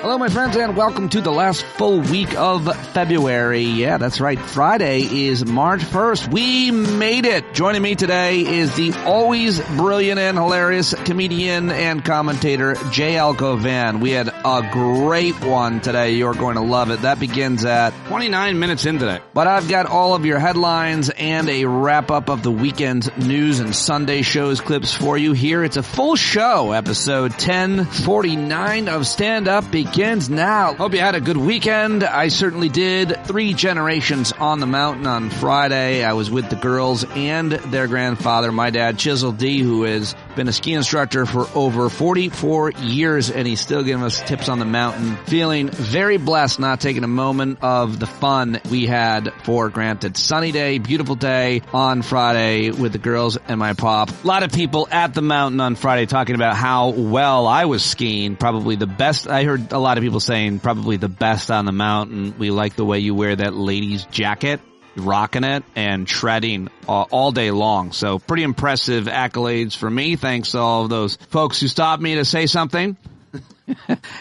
Hello, my friends, and welcome to the last full week of February. Yeah, that's right. Friday is March 1st. We made it. Joining me today is the always brilliant and hilarious comedian and commentator, Cauvin. We had a great one today. You're going to love it. That begins at 29 minutes in today. But I've got all of your headlines and a wrap-up of the weekend's news and Sunday shows clips for you here. It's a full show. Episode 1049 of Stand Up begins now. Hope you had a good weekend. I certainly did. 3 generations on the mountain on Friday. I was with the girls and their grandfather, my dad, Chisel D, who has been a ski instructor for over 44 years, and he's still giving us tips on the mountain. Feeling very blessed, not taking a moment of the fun we had for granted. Sunny day, beautiful day on Friday with the girls and my pop. A lot of people at the mountain on Friday talking about how well I was skiing. Probably the best. I heard a lot of people saying probably the best on the mountain. We like the way you wear that lady's jacket, rocking it and shredding all day long. So pretty impressive accolades for me. Thanks to all of those folks who stopped me to say something.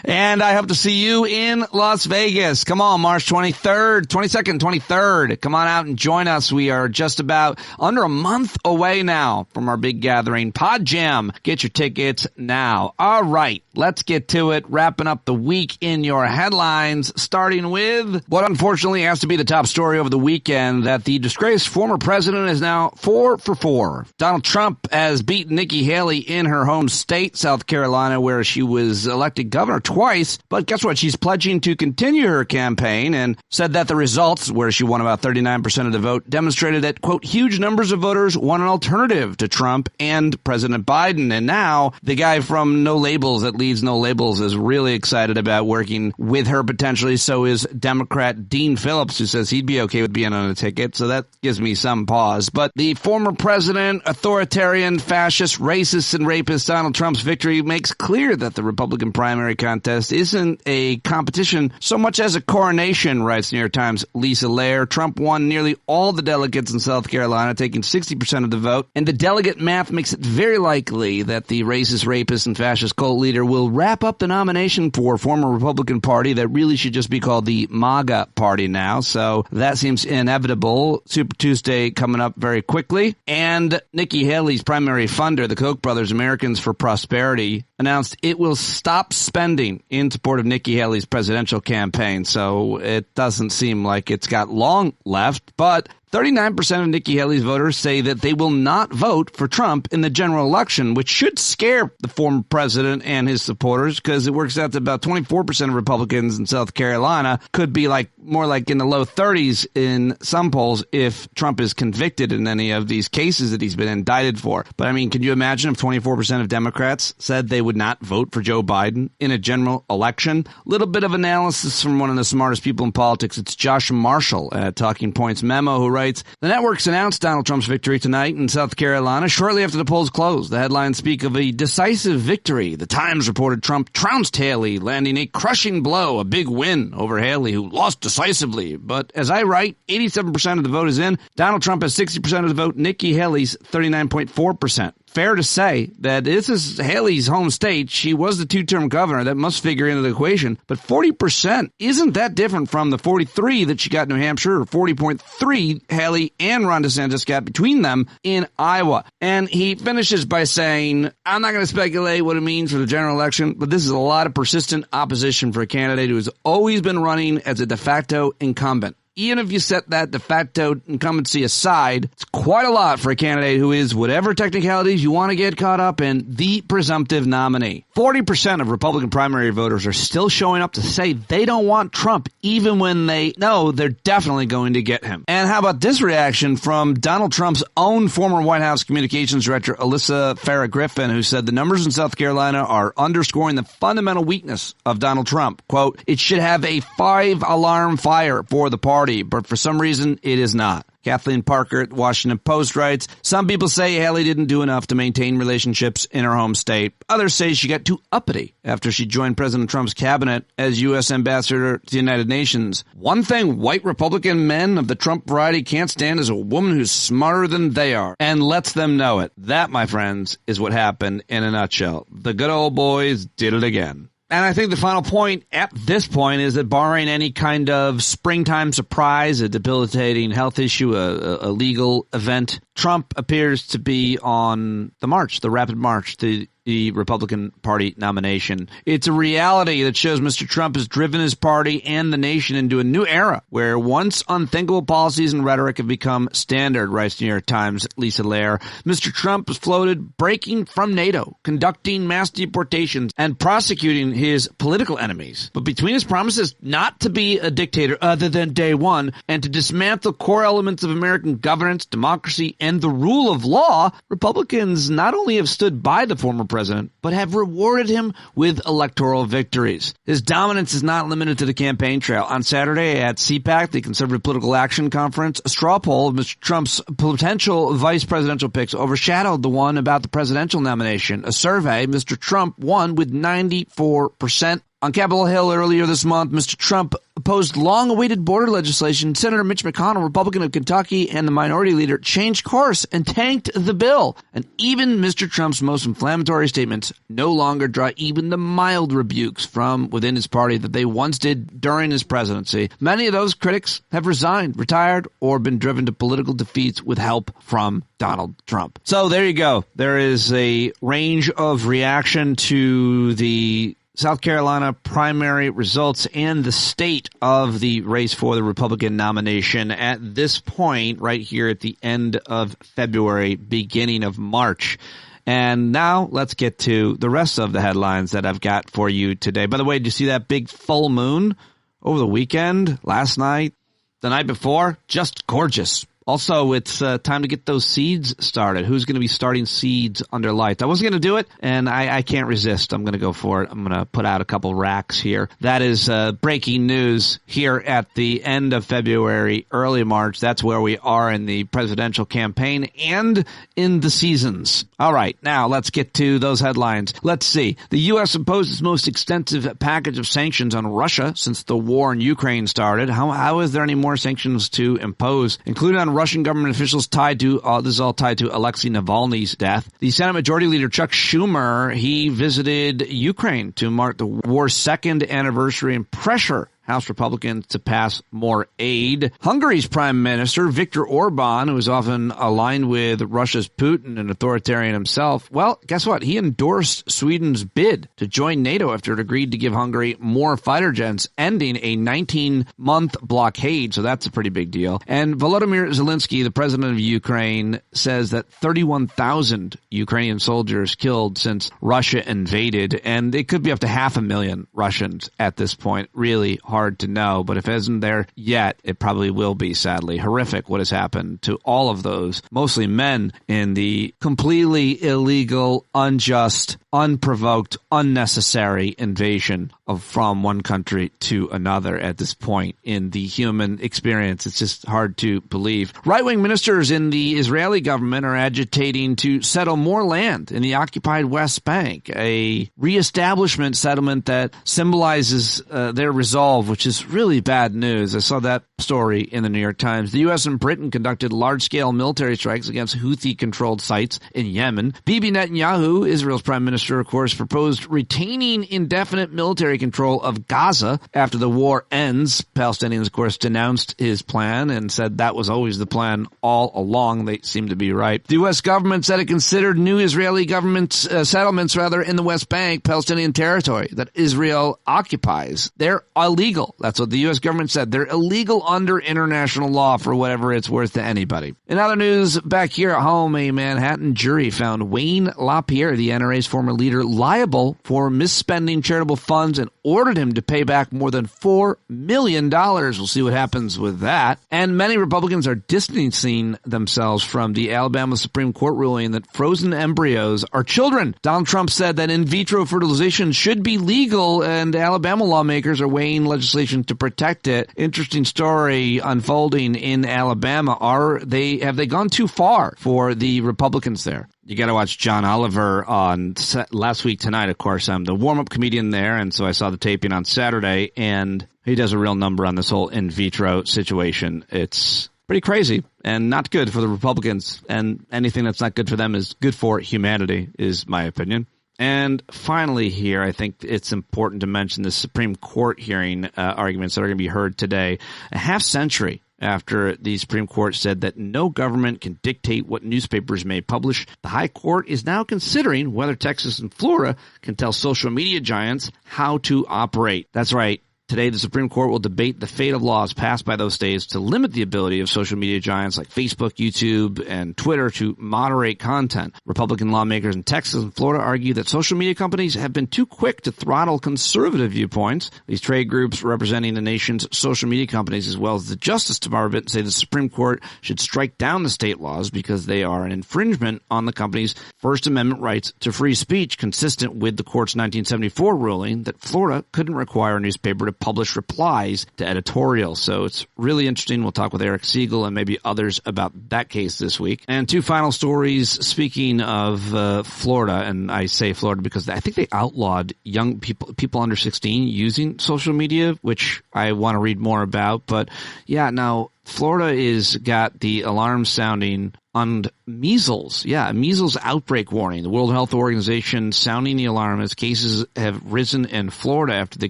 And I hope to see you in Las Vegas. Come on, March 23rd, 22nd, 23rd. Come on out and join us. We are just about under a month away now from our big gathering, PodJam. Get your tickets now. All right, let's get to it. Wrapping up the week in your headlines, starting with what unfortunately has to be the top story over the weekend, that the disgraced former president is now 4 for 4. Donald Trump has beaten Nikki Haley in her home state, South Carolina, where she was elected governor twice, but guess what? She's pledging to continue her campaign and said that the results, where she won about 39% of the vote, demonstrated that, quote, huge numbers of voters want an alternative to Trump and President Biden. And now the guy from No Labels that leads No Labels is really excited about working with her potentially. So is Democrat Dean Phillips, who says he'd be okay with being on a ticket. So that gives me some pause. But the former president, authoritarian, fascist, racist, and rapist Donald Trump's victory makes clear that the Republican primary contest isn't a competition so much as a coronation, writes New York Times' Lisa Lair. Trump won nearly all the delegates in South Carolina, taking 60% of the vote, and the delegate math makes it very likely that the racist, rapist, and fascist cult leader will wrap up the nomination for former Republican Party that really should just be called the MAGA Party now, so that seems inevitable. Super Tuesday coming up very quickly, and Nikki Haley's primary funder, the Koch brothers, Americans for Prosperity, announced it will stop spending in support of Nikki Haley's presidential campaign. So it doesn't seem like it's got long left, but 39% of Nikki Haley's voters say that they will not vote for Trump in the general election, which should scare the former president and his supporters, because it works out to about 24% of Republicans in South Carolina could be more like in the low 30s in some polls if Trump is convicted in any of these cases that he's been indicted for. But I mean, can you imagine if 24% of Democrats said they would not vote for Joe Biden in a general election? Little bit of analysis from one of the smartest people in politics. It's Josh Marshall at Talking Points Memo, who writes, the networks announced Donald Trump's victory tonight in South Carolina shortly after the polls closed. The headlines speak of a decisive victory. The Times reported Trump trounced Haley, landing a crushing blow, a big win over Haley, who lost decisively. But as I write, 87% of the vote is in. Donald Trump has 60% of the vote. Nikki Haley's 39.4%. Fair to say that this is Haley's home state. She was the 2-term governor. That must figure into the equation. But 40% isn't that different from the 43 that she got in New Hampshire, or 40.3 Haley and Ron DeSantis got between them in Iowa. And he finishes by saying, I'm not going to speculate what it means for the general election, but this is a lot of persistent opposition for a candidate who has always been running as a de facto incumbent. Even if you set that de facto incumbency aside, it's quite a lot for a candidate who is, whatever technicalities you want to get caught up in, the presumptive nominee. 40% of Republican primary voters are still showing up to say they don't want Trump, even when they know they're definitely going to get him. And how about this reaction from Donald Trump's own former White House communications director, Alyssa Farah Griffin, who said the numbers in South Carolina are underscoring the fundamental weakness of Donald Trump. Quote, it should have a 5-alarm fire for the party, but for some reason it is not. Kathleen Parker at Washington Post writes, some people say Haley didn't do enough to maintain relationships in her home state. Others say she got too uppity after she joined President Trump's cabinet as U.S. ambassador to the United Nations. One thing white Republican men of the Trump variety can't stand is a woman who's smarter than they are and lets them know it. That, my friends, is what happened in a nutshell. The good old boys did it again. And I think the final point at this point is that barring any kind of springtime surprise, a debilitating health issue, a legal event, Trump appears to be on the march, the rapid march to the Republican Party nomination. It's a reality that shows Mr. Trump has driven his party and the nation into a new era where once unthinkable policies and rhetoric have become standard, writes New York Times' Lisa Lair. Mr. Trump has floated breaking from NATO, conducting mass deportations, and prosecuting his political enemies. But between his promises not to be a dictator other than day one and to dismantle core elements of American governance, democracy, and the rule of law, Republicans not only have stood by the former president, but have rewarded him with electoral victories. His dominance is not limited to the campaign trail. On Saturday at CPAC, the Conservative Political Action Conference, a straw poll of Mr. Trump's potential vice presidential picks overshadowed the one about the presidential nomination. A survey, Mr. Trump won with 94%. On Capitol Hill earlier this month, Mr. Trump opposed long-awaited border legislation. Senator Mitch McConnell, Republican of Kentucky, and the minority leader changed course and tanked the bill. And even Mr. Trump's most inflammatory statements no longer draw even the mild rebukes from within his party that they once did during his presidency. Many of those critics have resigned, retired, or been driven to political defeats with help from Donald Trump. So there you go. There is a range of reaction to the South Carolina primary results and the state of the race for the Republican nomination at this point, right here at the end of February, beginning of March. And now let's get to the rest of the headlines that I've got for you today. By the way, did you see that big full moon over the weekend, last night, the night before? Just gorgeous. Also, it's time to get those seeds started. Who's going to be starting seeds under lights? I wasn't going to do it, and I can't resist. I'm going to go for it. I'm going to put out a couple racks here. That is breaking news here at the end of February, early March. That's where we are in the presidential campaign and in the seasons. All right, now let's get to those headlines. Let's see. The U.S. imposed its most extensive package of sanctions on Russia since the war in Ukraine started. How is there any more sanctions to impose, including on Russian government officials tied to, this is all tied to Alexei Navalny's death. The Senate Majority Leader Chuck Schumer, he visited Ukraine to mark the war's second anniversary and pressure House Republicans to pass more aid. Hungary's Prime Minister, Viktor Orban, who is often aligned with Russia's Putin, an authoritarian himself, well, guess what? He endorsed Sweden's bid to join NATO after it agreed to give Hungary more fighter jets, ending a 19-month blockade, so that's a pretty big deal. And Volodymyr Zelensky, the president of Ukraine, says that 31,000 Ukrainian soldiers killed since Russia invaded, and it could be up to 500,000 Russians at this point. Really hard to know, but if it isn't there yet, it probably will be, sadly. Horrific what has happened to all of those, mostly men, in the completely illegal, unjust, unprovoked, unnecessary invasion from one country to another at this point in the human experience. It's just hard to believe. Right-wing ministers in the Israeli government are agitating to settle more land in the occupied West Bank, a reestablishment settlement that symbolizes their resolve, which is really bad news. I saw that story in the New York Times. The U.S. and Britain conducted large-scale military strikes against Houthi-controlled sites in Yemen. Bibi Netanyahu, Israel's prime minister, of course, proposed retaining indefinite military control of Gaza after the war ends. Palestinians, of course, denounced his plan and said that was always the plan all along. They seem to be right. The U.S. government said it considered new Israeli government settlements, in the West Bank, Palestinian territory that Israel occupies. They're illegal. That's what the U.S. government said. They're illegal under international law for whatever it's worth to anybody. In other news, back here at home, a Manhattan jury found Wayne LaPierre, the NRA's former leader, liable for misspending charitable funds and ordered him to pay back more than $4 million. We'll see what happens with that. And many Republicans are distancing themselves from the Alabama Supreme Court ruling that frozen embryos are children. Donald Trump said that in vitro fertilization should be legal, and Alabama lawmakers are weighing legislation to protect it. Interesting story unfolding in Alabama. Have they gone too far for the Republicans there? You got to watch John Oliver on last week tonight, of course. I'm the warm-up comedian there, and so I saw the taping on Saturday, and he does a real number on this whole in vitro situation. It's pretty crazy and not good for the Republicans, and anything that's not good for them is good for humanity, is my opinion. And finally here, I think it's important to mention the Supreme Court hearing arguments that are going to be heard today. A half century after the Supreme Court said that no government can dictate what newspapers may publish, the High Court is now considering whether Texas and Florida can tell social media giants how to operate. That's right. Today, the Supreme Court will debate the fate of laws passed by those states to limit the ability of social media giants like Facebook, YouTube, and Twitter to moderate content. Republican lawmakers in Texas and Florida argue that social media companies have been too quick to throttle conservative viewpoints. These trade groups representing the nation's social media companies, as well as the Justice Department, say the Supreme Court should strike down the state laws because they are an infringement on the company's First Amendment rights to free speech, consistent with the court's 1974 ruling that Florida couldn't require a newspaper to publish replies to editorials. So it's really interesting. We'll talk with Eric Siegel and maybe others about that case this week. And two final stories. Speaking of Florida, and I say Florida because I think they outlawed young people under 16 using social media, which I want to read more about. But yeah, now Florida is got the alarm sounding on measles. Yeah, a measles outbreak warning. The World Health Organization sounding the alarm as cases have risen in Florida after the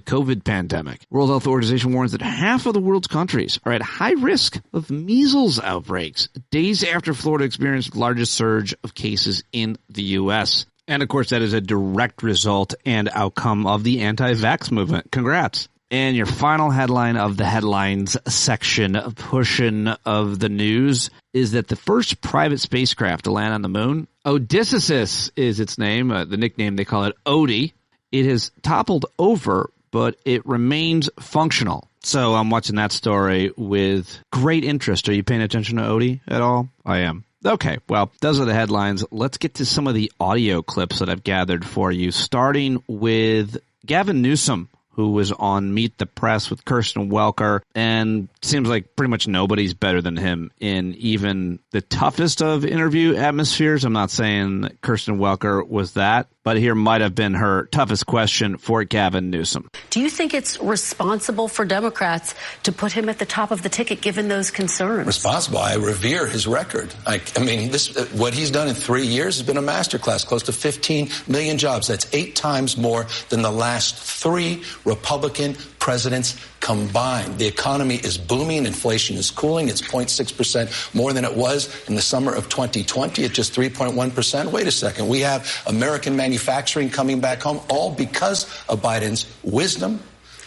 COVID pandemic. World Health Organization warns that half of the world's countries are at high risk of measles outbreaks, days after Florida experienced the largest surge of cases in the U.S. And, of course, that is a direct result and outcome of the anti-vax movement. Congrats. And your final headline of the headlines section portion of the news is that the first private spacecraft to land on the moon, Odysseus is its name, the nickname they call it Odie. It has toppled over, but it remains functional. So I'm watching that story with great interest. Are you paying attention to Odie at all? I am. Okay, well, those are the headlines. Let's get to some of the audio clips that I've gathered for you, starting with Gavin Newsom, who was on Meet the Press with Kirsten Welker, and seems like pretty much nobody's better than him in even the toughest of interview atmospheres. I'm not saying that Kirsten Welker was that, but here might have been her toughest question for Gavin Newsom. Do you think it's responsible for Democrats to put him at the top of the ticket given those concerns? Responsible? I revere his record. I mean, what he's done in 3 years has been a masterclass, close to 15 million jobs. That's 8 times more than the last 3 Republican presidents combined. The economy is booming. Inflation is cooling. It's 0.6% more than it was in the summer of 2020 at just 3.1%. Wait a second. We have American manufacturing coming back home, all because of Biden's wisdom,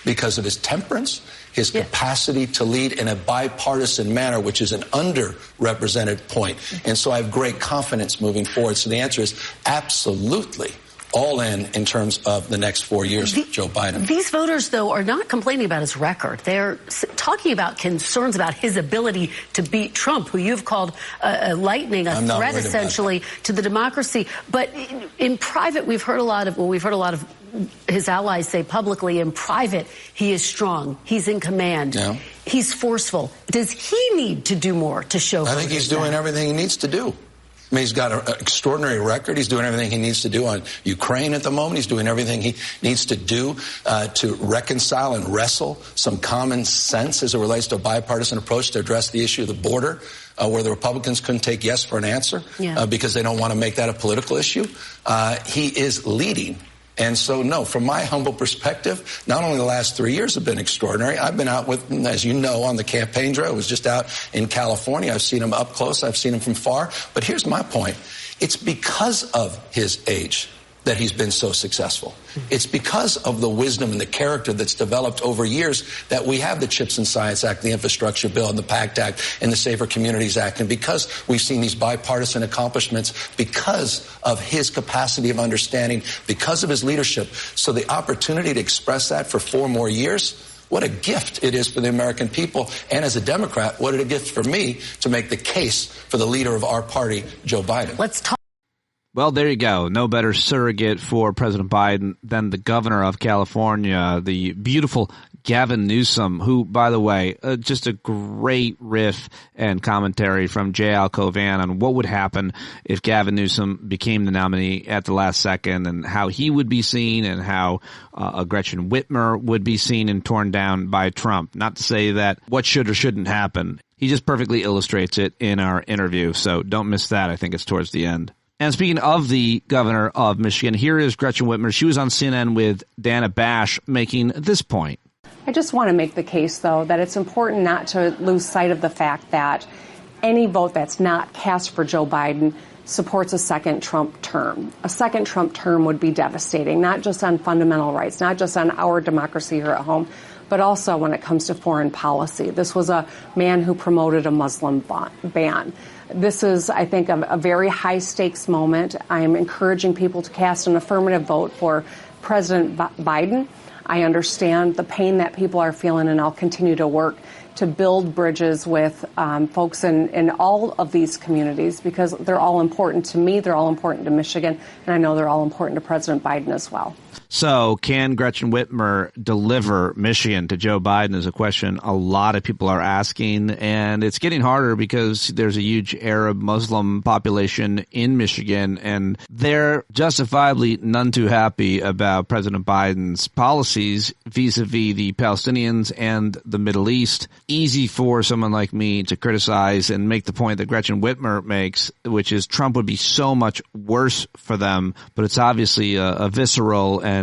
because of his temperance, his capacity to lead in a bipartisan manner, which is an underrepresented point. And so I have great confidence moving forward. So the answer is absolutely all in terms of the next 4 years of Joe Biden. These voters, though, are not complaining about his record. They're talking about concerns about his ability to beat Trump, who you've called a threat, essentially, to the democracy. But in private, we've heard a lot of his allies say publicly, in private, he is strong. He's in command. Yeah. He's forceful. Does he need to do more to show? I think he's doing everything he needs to do. I mean, he's got an extraordinary record. He's doing everything he needs to do on Ukraine at the moment. He's doing everything he needs to do to reconcile and wrestle some common sense as it relates to a bipartisan approach to address the issue of the border, where the Republicans couldn't take yes for an answer because they don't want to make that a political issue. He is leading. And so, no, from my humble perspective, not only the last 3 years have been extraordinary. I've been out with him, as you know, on the campaign trail. I was just out in California. I've seen him up close. I've seen him from far. But here's my point. It's because of his age that he's been so successful. It's because of the wisdom and the character that's developed over years that we have the CHIPS and Science Act, the Infrastructure Bill, and the PACT Act, and the Safer Communities Act. And because we've seen these bipartisan accomplishments, because of his capacity of understanding, because of his leadership. So the opportunity to express that for 4 more years, what a gift it is for the American people. And as a Democrat, what a gift for me to make the case for the leader of our party, Joe Biden. Let's talk. Well, there you go. No better surrogate for President Biden than the governor of California, the beautiful Gavin Newsom, who, by the way, just a great riff and commentary from J.L. Cauvin on what would happen if Gavin Newsom became the nominee at the last second and how he would be seen and how Gretchen Whitmer would be seen and torn down by Trump. Not to say that what should or shouldn't happen. He just perfectly illustrates it in our interview, so don't miss that. I think it's towards the end. And speaking of the governor of Michigan, here is Gretchen Whitmer. She was on CNN with Dana Bash making this point. I just want to make the case, though, that it's important not to lose sight of the fact that any vote that's not cast for Joe Biden supports a second Trump term. A second Trump term would be devastating, not just on fundamental rights, not just on our democracy here at home, but also when it comes to foreign policy. This was a man who promoted a Muslim ban. This is, I think, a very high-stakes moment. I am encouraging people to cast an affirmative vote for President Biden. I understand the pain that people are feeling, and I'll continue to work to build bridges with folks in all of these communities because they're all important to me, they're all important to Michigan, and I know they're all important to President Biden as well. So can Gretchen Whitmer deliver Michigan to Joe Biden is a question a lot of people are asking, and it's getting harder because there's a huge Arab Muslim population in Michigan, and they're justifiably none too happy about President Biden's policies vis-a-vis the Palestinians and the Middle East. Easy for someone like me to criticize and make the point that Gretchen Whitmer makes, which is Trump would be so much worse for them, but it's obviously a visceral and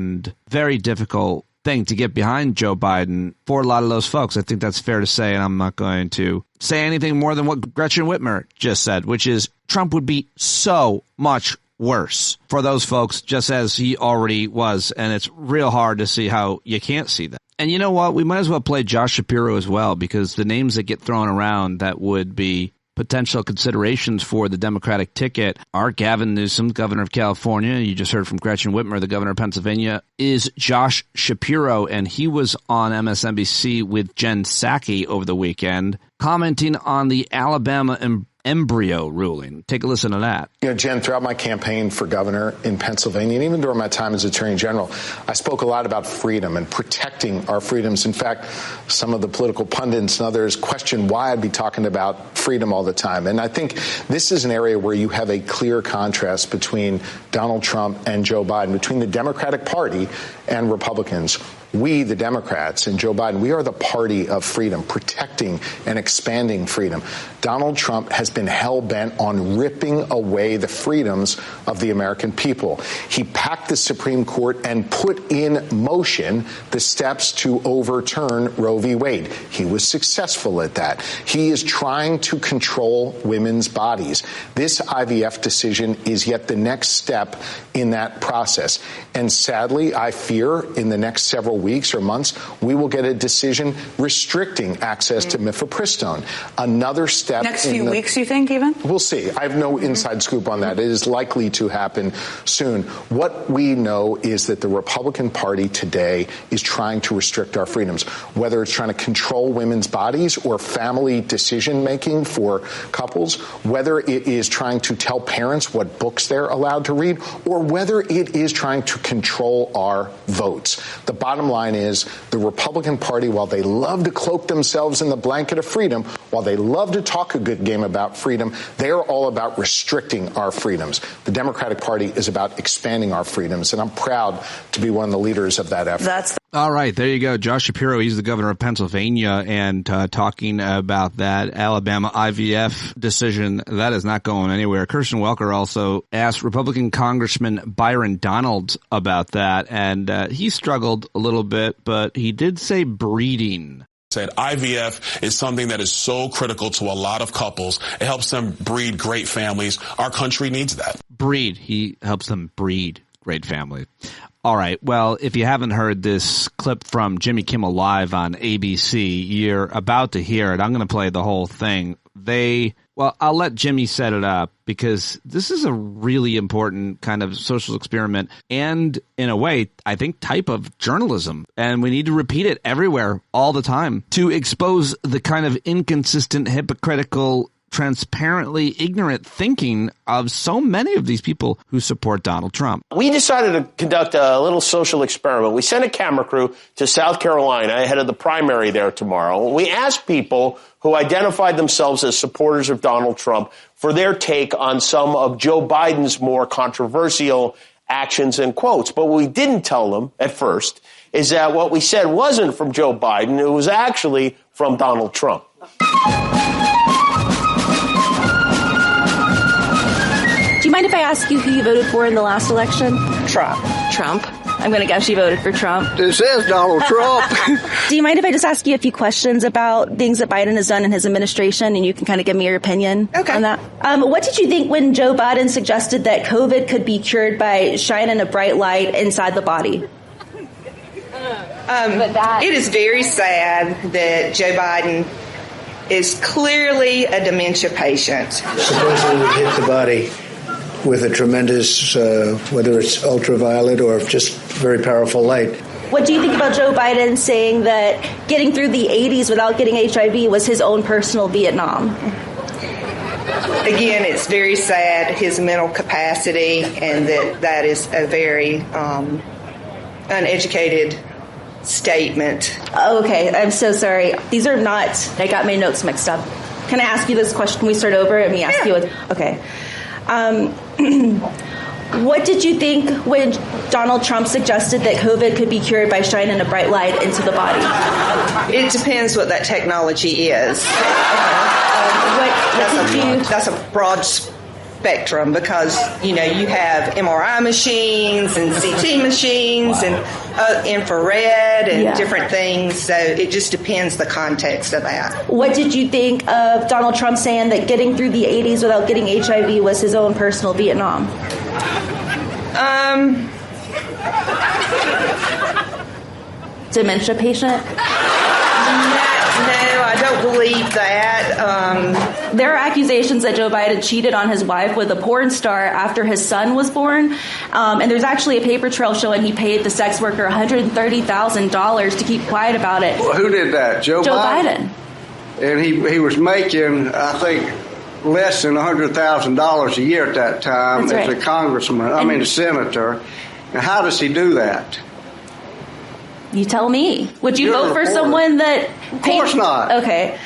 very difficult thing to get behind Joe Biden for a lot of those folks. I think that's fair to say, and I'm not going to say anything more than what Gretchen Whitmer just said, which is Trump would be so much worse for those folks, just as he already was, and it's real hard to see how you can't see that. And you know what? We might as well play Josh Shapiro as well, because the names that get thrown around that would be potential considerations for the Democratic ticket are Gavin Newsom, governor of California. You just heard from Gretchen Whitmer, the governor of Pennsylvania, is Josh Shapiro, and he was on MSNBC with Jen Psaki over the weekend, commenting on the Alabama embryo ruling. Take a listen to that. You know, Jen, throughout my campaign for governor in Pennsylvania, and even during my time as Attorney General, I spoke a lot about freedom and protecting our freedoms. In fact, some of the political pundits and others questioned why I'd be talking about freedom all the time. And I think this is an area where you have a clear contrast between Donald Trump and Joe Biden, between the Democratic Party and Republicans. We, the Democrats, and Joe Biden, we are the party of freedom, protecting and expanding freedom. Donald Trump has been hell-bent on ripping away the freedoms of the American people. He packed the Supreme Court and put in motion the steps to overturn Roe v. Wade. He was successful at that. He is trying to control women's bodies. This IVF decision is yet the next step in that process. And sadly, I fear in the next several weeks or months, we will get a decision restricting access to mifepristone. Another step. Next few weeks, you think, even? We'll see. I have no inside scoop on that. It is likely to happen soon. What we know is that the Republican Party today is trying to restrict our freedoms, whether it's trying to control women's bodies or family decision-making for couples, whether it is trying to tell parents what books they're allowed to read, or whether it is trying to control our votes. The bottom line is the Republican Party, while they love to cloak themselves in the blanket of freedom, while they love to talk a good game about freedom, they are all about restricting our freedoms. The Democratic Party is about expanding our freedoms, and I'm proud to be one of the leaders of that effort. All right, there you go. Josh Shapiro, he's the governor of Pennsylvania, and talking about that Alabama IVF decision, that is not going anywhere. Kirsten Welker also asked Republican Congressman Byron Donalds about that, and he struggled a little bit, but he did say breeding. Said IVF is something that is so critical to a lot of couples. It helps them breed great families. Our country needs that. He helps them breed great families. All right. Well, if you haven't heard this clip from Jimmy Kimmel Live on ABC, you're about to hear it. I'm going to play the whole thing. I'll let Jimmy set it up because this is a really important kind of social experiment and, in a way, I think, type of journalism. And we need to repeat it everywhere all the time to expose the kind of inconsistent, hypocritical, transparently ignorant thinking of so many of these people who support Donald Trump. We decided to conduct a little social experiment. We sent a camera crew to South Carolina ahead of the primary there tomorrow. We asked people who identified themselves as supporters of Donald Trump for their take on some of Joe Biden's more controversial actions and quotes. But what we didn't tell them at first is that what we said wasn't from Joe Biden. It was actually from Donald Trump. Do you mind if I ask you who you voted for in the last election? Trump. I'm going to guess you voted for Trump. It says Donald Trump. Do you mind if I just ask you a few questions about things that Biden has done in his administration, and you can kind of give me your opinion on that? What did you think when Joe Biden suggested that COVID could be cured by shining a bright light inside the body? It is very sad that Joe Biden is clearly a dementia patient. Supposedly it hit the body with a tremendous, whether it's ultraviolet or just very powerful light. What do you think about Joe Biden saying that getting through the 80s without getting HIV was his own personal Vietnam? Again, it's very sad, his mental capacity, and that is a very uneducated statement. Okay, I'm so sorry. These are not, I got my notes mixed up. Can I ask you this question? Can we start over? Let me ask you. Okay. What did you think when Donald Trump suggested that COVID could be cured by shining a bright light into the body? It depends what that technology is. That's a broad spectrum because, you have MRI machines and CT machines and infrared and different things. So it just depends the context of that. What did you think of Donald Trump saying that getting through the 80s without getting HIV was his own personal Vietnam? Dementia patient? No, I don't believe that. There are accusations that Joe Biden cheated on his wife with a porn star after his son was born. And there's actually a paper trail showing he paid the sex worker $130,000 to keep quiet about it. Well, who did that? Joe Biden? And he was making, I think, less than $100,000 a year at that time as a congressman, a senator. And how does he do that? You tell me. Would you vote for someone that... Of course not. Okay.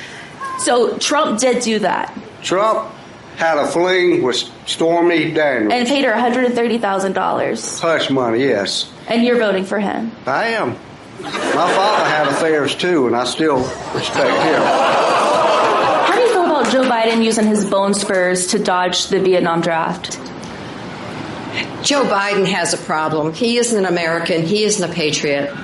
So Trump did do that. Trump had a fling with Stormy Daniels. And paid her $130,000. Hush money, yes. And you're voting for him. I am. My father had affairs too, and I still respect him. How do you feel about Joe Biden using his bone spurs to dodge the Vietnam draft? Joe Biden has a problem. He isn't an American. He isn't a patriot.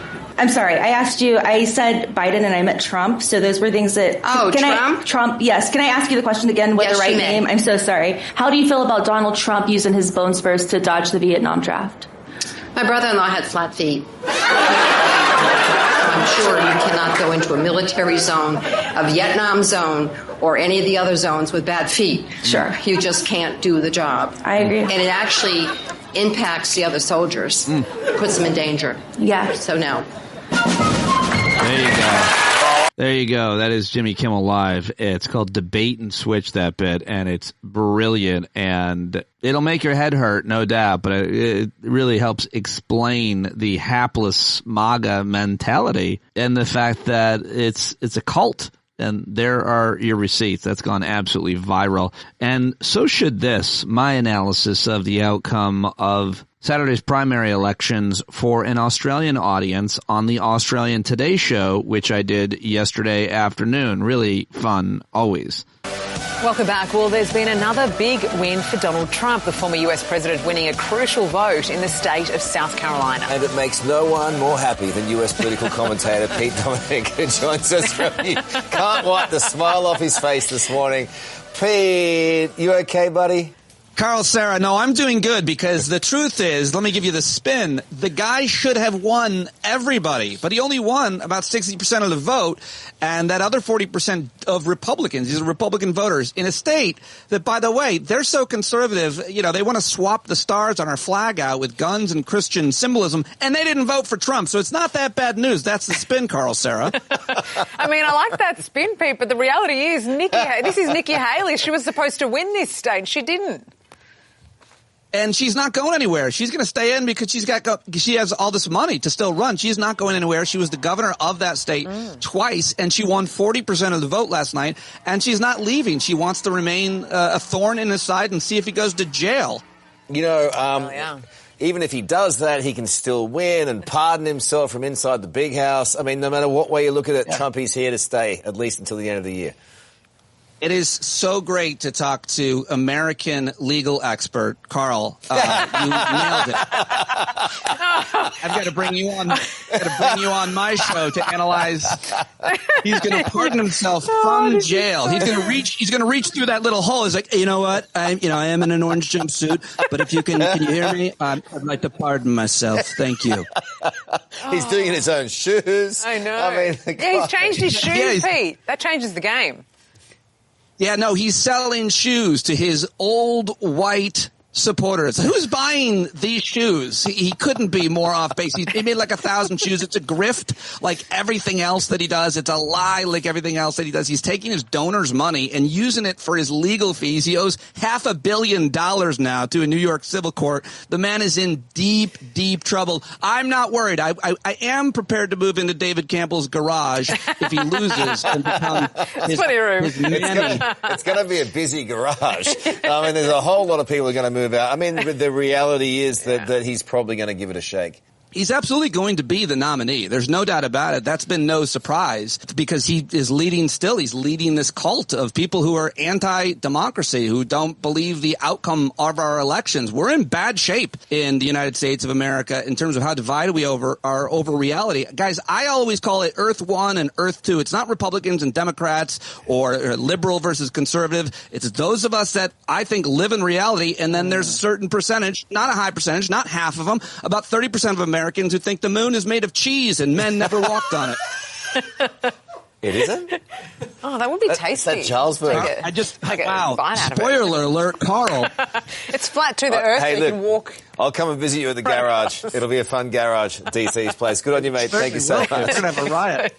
I'm sorry. I asked you, I said Biden and I meant Trump. So those were things that... Oh, Trump? Trump, yes. Can I ask you the question again with the right name? I'm so sorry. How do you feel about Donald Trump using his bone spurs to dodge the Vietnam draft? My brother-in-law had flat feet. I'm sure you cannot go into a military zone, a Vietnam zone, or any of the other zones with bad feet. Sure. You just can't do the job. I agree. And it actually impacts the other soldiers, puts them in danger. Yeah. So no. There you go. There you go. That is Jimmy Kimmel Live. It's called Debate and Switch, that bit, and it's brilliant, and it'll make your head hurt, no doubt, but it really helps explain the hapless MAGA mentality and the fact that it's a cult. And there are your receipts. That's gone absolutely viral. And so should this, my analysis of the outcome of Saturday's primary elections for an Australian audience on the Australian Today show, which I did yesterday afternoon. Really fun, always. Welcome back. Well, there's been another big win for Donald Trump, the former US president winning a crucial vote in the state of South Carolina. And it makes no one more happy than US political commentator Pete Dominic, who joins us from you. Can't wipe the smile off his face this morning. Pete, you okay, buddy? Carl, Sarah, no, I'm doing good because the truth is, let me give you the spin. The guy should have won everybody, but he only won about 60% of the vote, and that other 40% of Republicans, these are Republican voters, in a state that, by the way, they're so conservative, they want to swap the stars on our flag out with guns and Christian symbolism, and they didn't vote for Trump, so it's not that bad news. That's the spin, Carl, Sarah. I mean, I like that spin, Pete, but the reality is this is Nikki Haley. She was supposed to win this state. She didn't. And she's not going anywhere. She's going to stay in because she has all this money to still run. She's not going anywhere. She was the governor of that state twice, and she won 40% of the vote last night, and she's not leaving. She wants to remain a thorn in his side and see if he goes to jail. Even if he does that, he can still win and pardon himself from inside the big house. I mean, no matter what way you look at it, Trump is here to stay, at least until the end of the year. It is so great to talk to American legal expert Carl. You nailed it. I've got to bring you on. My show to analyze. He's going to pardon himself from jail. He's going to reach through that little hole. He's like, you know what? I am in an orange jumpsuit, but if you can you hear me? I'd like to pardon myself. Thank you. He's doing it in his own shoes. I know. I mean, he's changed his shoes, Pete. That changes the game. Yeah, no, he's selling shoes to his old white supporters. Who's buying these shoes? He couldn't be more off base. He made like 1,000 shoes. It's a grift like everything else that he does. It's a lie like everything else that he does. He's taking his donors' money and using it for his legal fees. He owes $500 million now to a New York civil court. The man is in deep, deep trouble. I'm not worried. I am prepared to move into David Campbell's garage if he loses and become his nanny. It's going to be a busy garage. I mean, there's a whole lot of people who are going to move out. I mean, the reality is that he's probably going to give it a shake. He's absolutely going to be the nominee. There's no doubt about it. That's been no surprise because he is leading still. He's leading this cult of people who are anti-democracy, who don't believe the outcome of our elections. We're in bad shape in the United States of America in terms of how divided we are over reality. Guys, I always call it Earth 1 and Earth 2. It's not Republicans and Democrats or liberal versus conservative. It's those of us that I think live in reality, and then there's a certain percentage, not a high percentage, not half of them, about 30% of Americans who think the moon is made of cheese and men never walked on it. It isn't? Oh, that would be tasty. That's Charlesburg. Wow. Spoiler alert, Carl. It's flat to the earth, hey, so look, you can walk. I'll come and visit you at the garage. It'll be a fun garage at DC's place. Good on you, mate. Thank you so much. We're going to have a riot.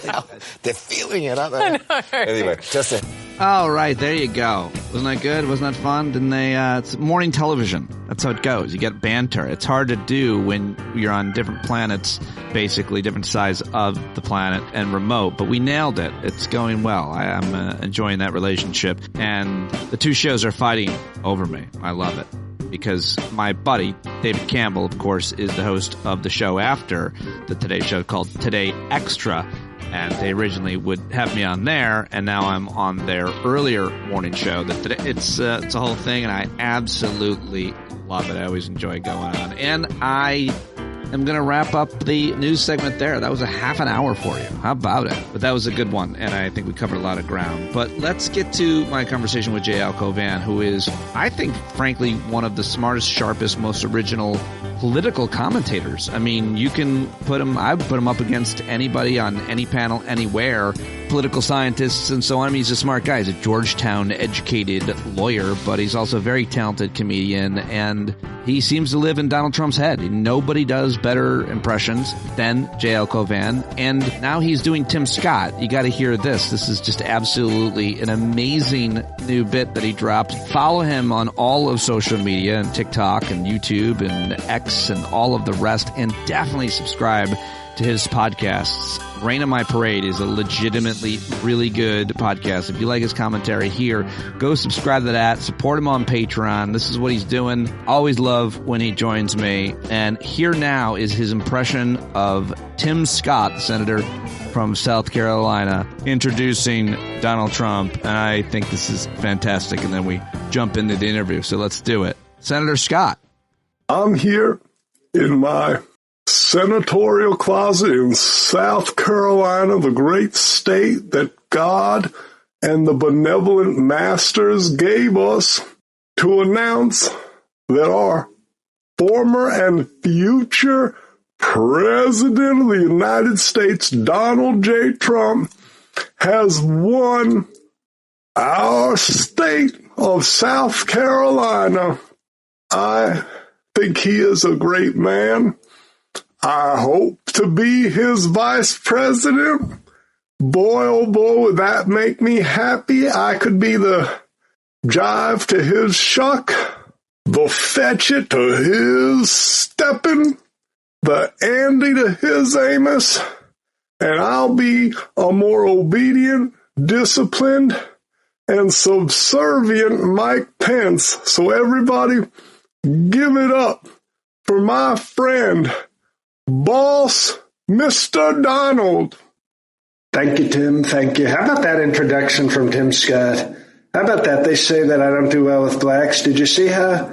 Wow. They're feeling it, aren't they? I know. Anyway, just a... All right, there you go. Wasn't that good? Wasn't that fun? Didn't they? It's morning television. That's how it goes. You get banter. It's hard to do when you're on different planets, basically different sides of the planet and remote. But we nailed it. It's going well. I'm enjoying that relationship. And the two shows are fighting over me. I love it. Because my buddy, David Campbell, of course, is the host of the show after the Today Show called Today Extra. And they originally would have me on there, and now I'm on their earlier morning show. It's a whole thing, and I absolutely love it. I always enjoy going on. And I am going to wrap up the news segment there. That was a half an hour for you. How about it? But that was a good one, and I think we covered a lot of ground. But let's get to my conversation with J.L. Cauvin, who is, I think, frankly, one of the smartest, sharpest, most original political commentators. I mean, you can put him, I would put him up against anybody on any panel, anywhere, political scientists and so on. I mean, he's a smart guy. He's a Georgetown educated lawyer, but he's also a very talented comedian, and he seems to live in Donald Trump's head. Nobody does better impressions than J.L. Cauvin, and now he's doing Tim Scott. You got to hear this. This is just absolutely an amazing new bit that he dropped. Follow him on all of social media and TikTok and YouTube and X and all of the rest, and definitely subscribe to his podcasts. Rain on My Parade is a legitimately really good podcast. If you like his commentary here, go subscribe to that. Support him on Patreon. This is what he's doing. Always love when he joins me. And here now is his impression of Tim Scott, the senator from South Carolina, introducing Donald Trump. And I think this is fantastic. And then we jump into the interview. So let's do it. Senator Scott. I'm here in my senatorial closet in South Carolina, the great state that God and the benevolent masters gave us, to announce that our former and future President of the United States, Donald J. Trump, has won our state of South Carolina. I think he is a great man. I hope to be his vice president. Boy, oh boy, would that make me happy. I could be the jive to his shuck, the fetch it to his steppin', the Andy to his Amos, and I'll be a more obedient, disciplined, and subservient Mike Pence. So everybody, give it up for my friend, Boss Mr. Donald. Thank you, Tim. Thank you. How about that introduction from Tim Scott? How about that? They say that I don't do well with blacks. Did you see how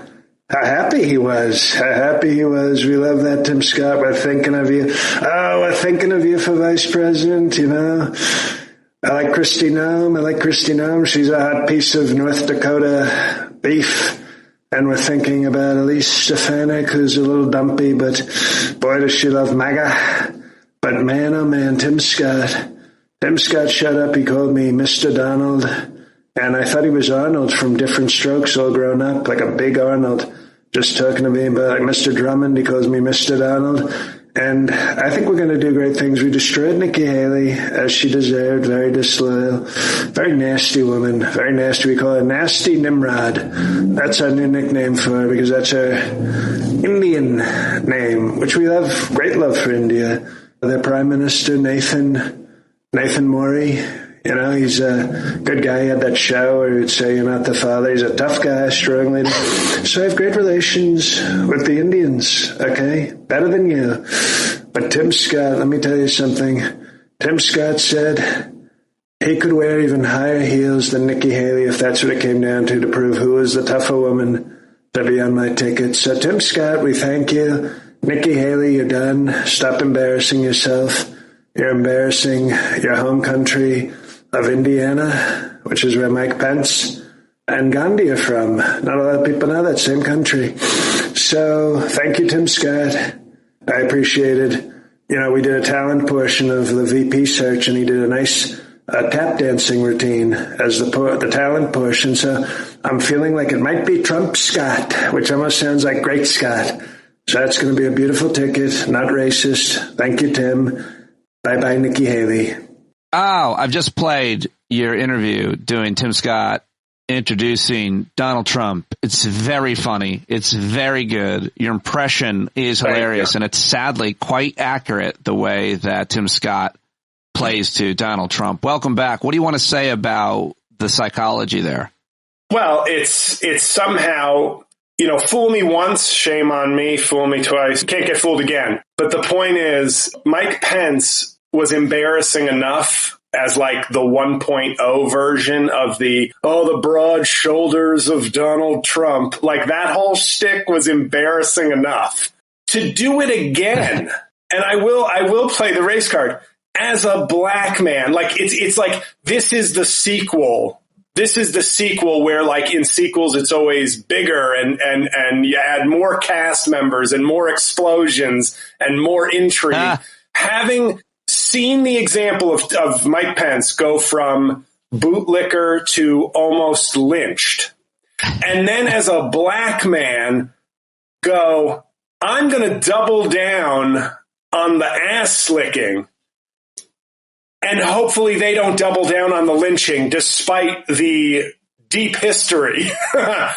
happy he was? How happy he was. We love that, Tim Scott. We're thinking of you. Oh, we're thinking of you for vice president, you know. I like Kristi Noem. She's a hot piece of North Dakota beef. And we're thinking about Elise Stefanik, who's a little dumpy, but boy, does she love MAGA. But man, oh man, Tim Scott. Tim Scott shut up. He called me Mr. Donald. And I thought he was Arnold from Different Strokes all grown up, like a big Arnold. Just talking to me about like Mr. Drummond. He calls me Mr. Donald. And I think we're going to do great things. We destroyed Nikki Haley, as she deserved, very disloyal, very nasty woman, very nasty. We call her Nasty Nimrod. That's our new nickname for her because that's her Indian name, which we love, great love for India. Their Prime Minister, Nathan Mori, you know, he's a good guy. He had that show where he would say, you're not the father. He's a tough guy, strong leader. So I have great relations with the Indians, okay? Better than you. But Tim Scott, let me tell you something. Tim Scott said he could wear even higher heels than Nikki Haley if that's what it came down to prove who was the tougher woman to be on my ticket. So Tim Scott, we thank you. Nikki Haley, you're done. Stop embarrassing yourself. You're embarrassing your home country of Indiana, which is where Mike Pence and Gandhi are from. Not a lot of people know that same country. So thank you, Tim Scott. I appreciated, you know, we did a talent portion of the VP search and he did a nice tap dancing routine as the talent portion. So I'm feeling like it might be Trump Scott, which almost sounds like Great Scott. So that's going to be a beautiful ticket, not racist. Thank you, Tim. Bye-bye, Nikki Haley. Oh, I've just played your interview doing Tim Scott introducing Donald Trump. It's very funny. It's very good. Your impression is hilarious, and it's sadly quite accurate the way that Tim Scott plays to Donald Trump. Welcome back. What do you want to say about the psychology there? Well, it's somehow, you know, fool me once, shame on me, fool me twice, can't get fooled again. But the point is, Mike Pence was embarrassing enough as like the 1.0 version of the broad shoulders of Donald Trump. Like that whole shtick was embarrassing enough. To do it again, and I will play the race card, as a black man, like it's like this is the sequel. This is the sequel where, like, in sequels, it's always bigger and you add more cast members and more explosions and more intrigue. Having seen the example of Mike Pence go from bootlicker to almost lynched, and then as a black man go, I'm going to double down on the ass slicking. And hopefully they don't double down on the lynching, despite the deep history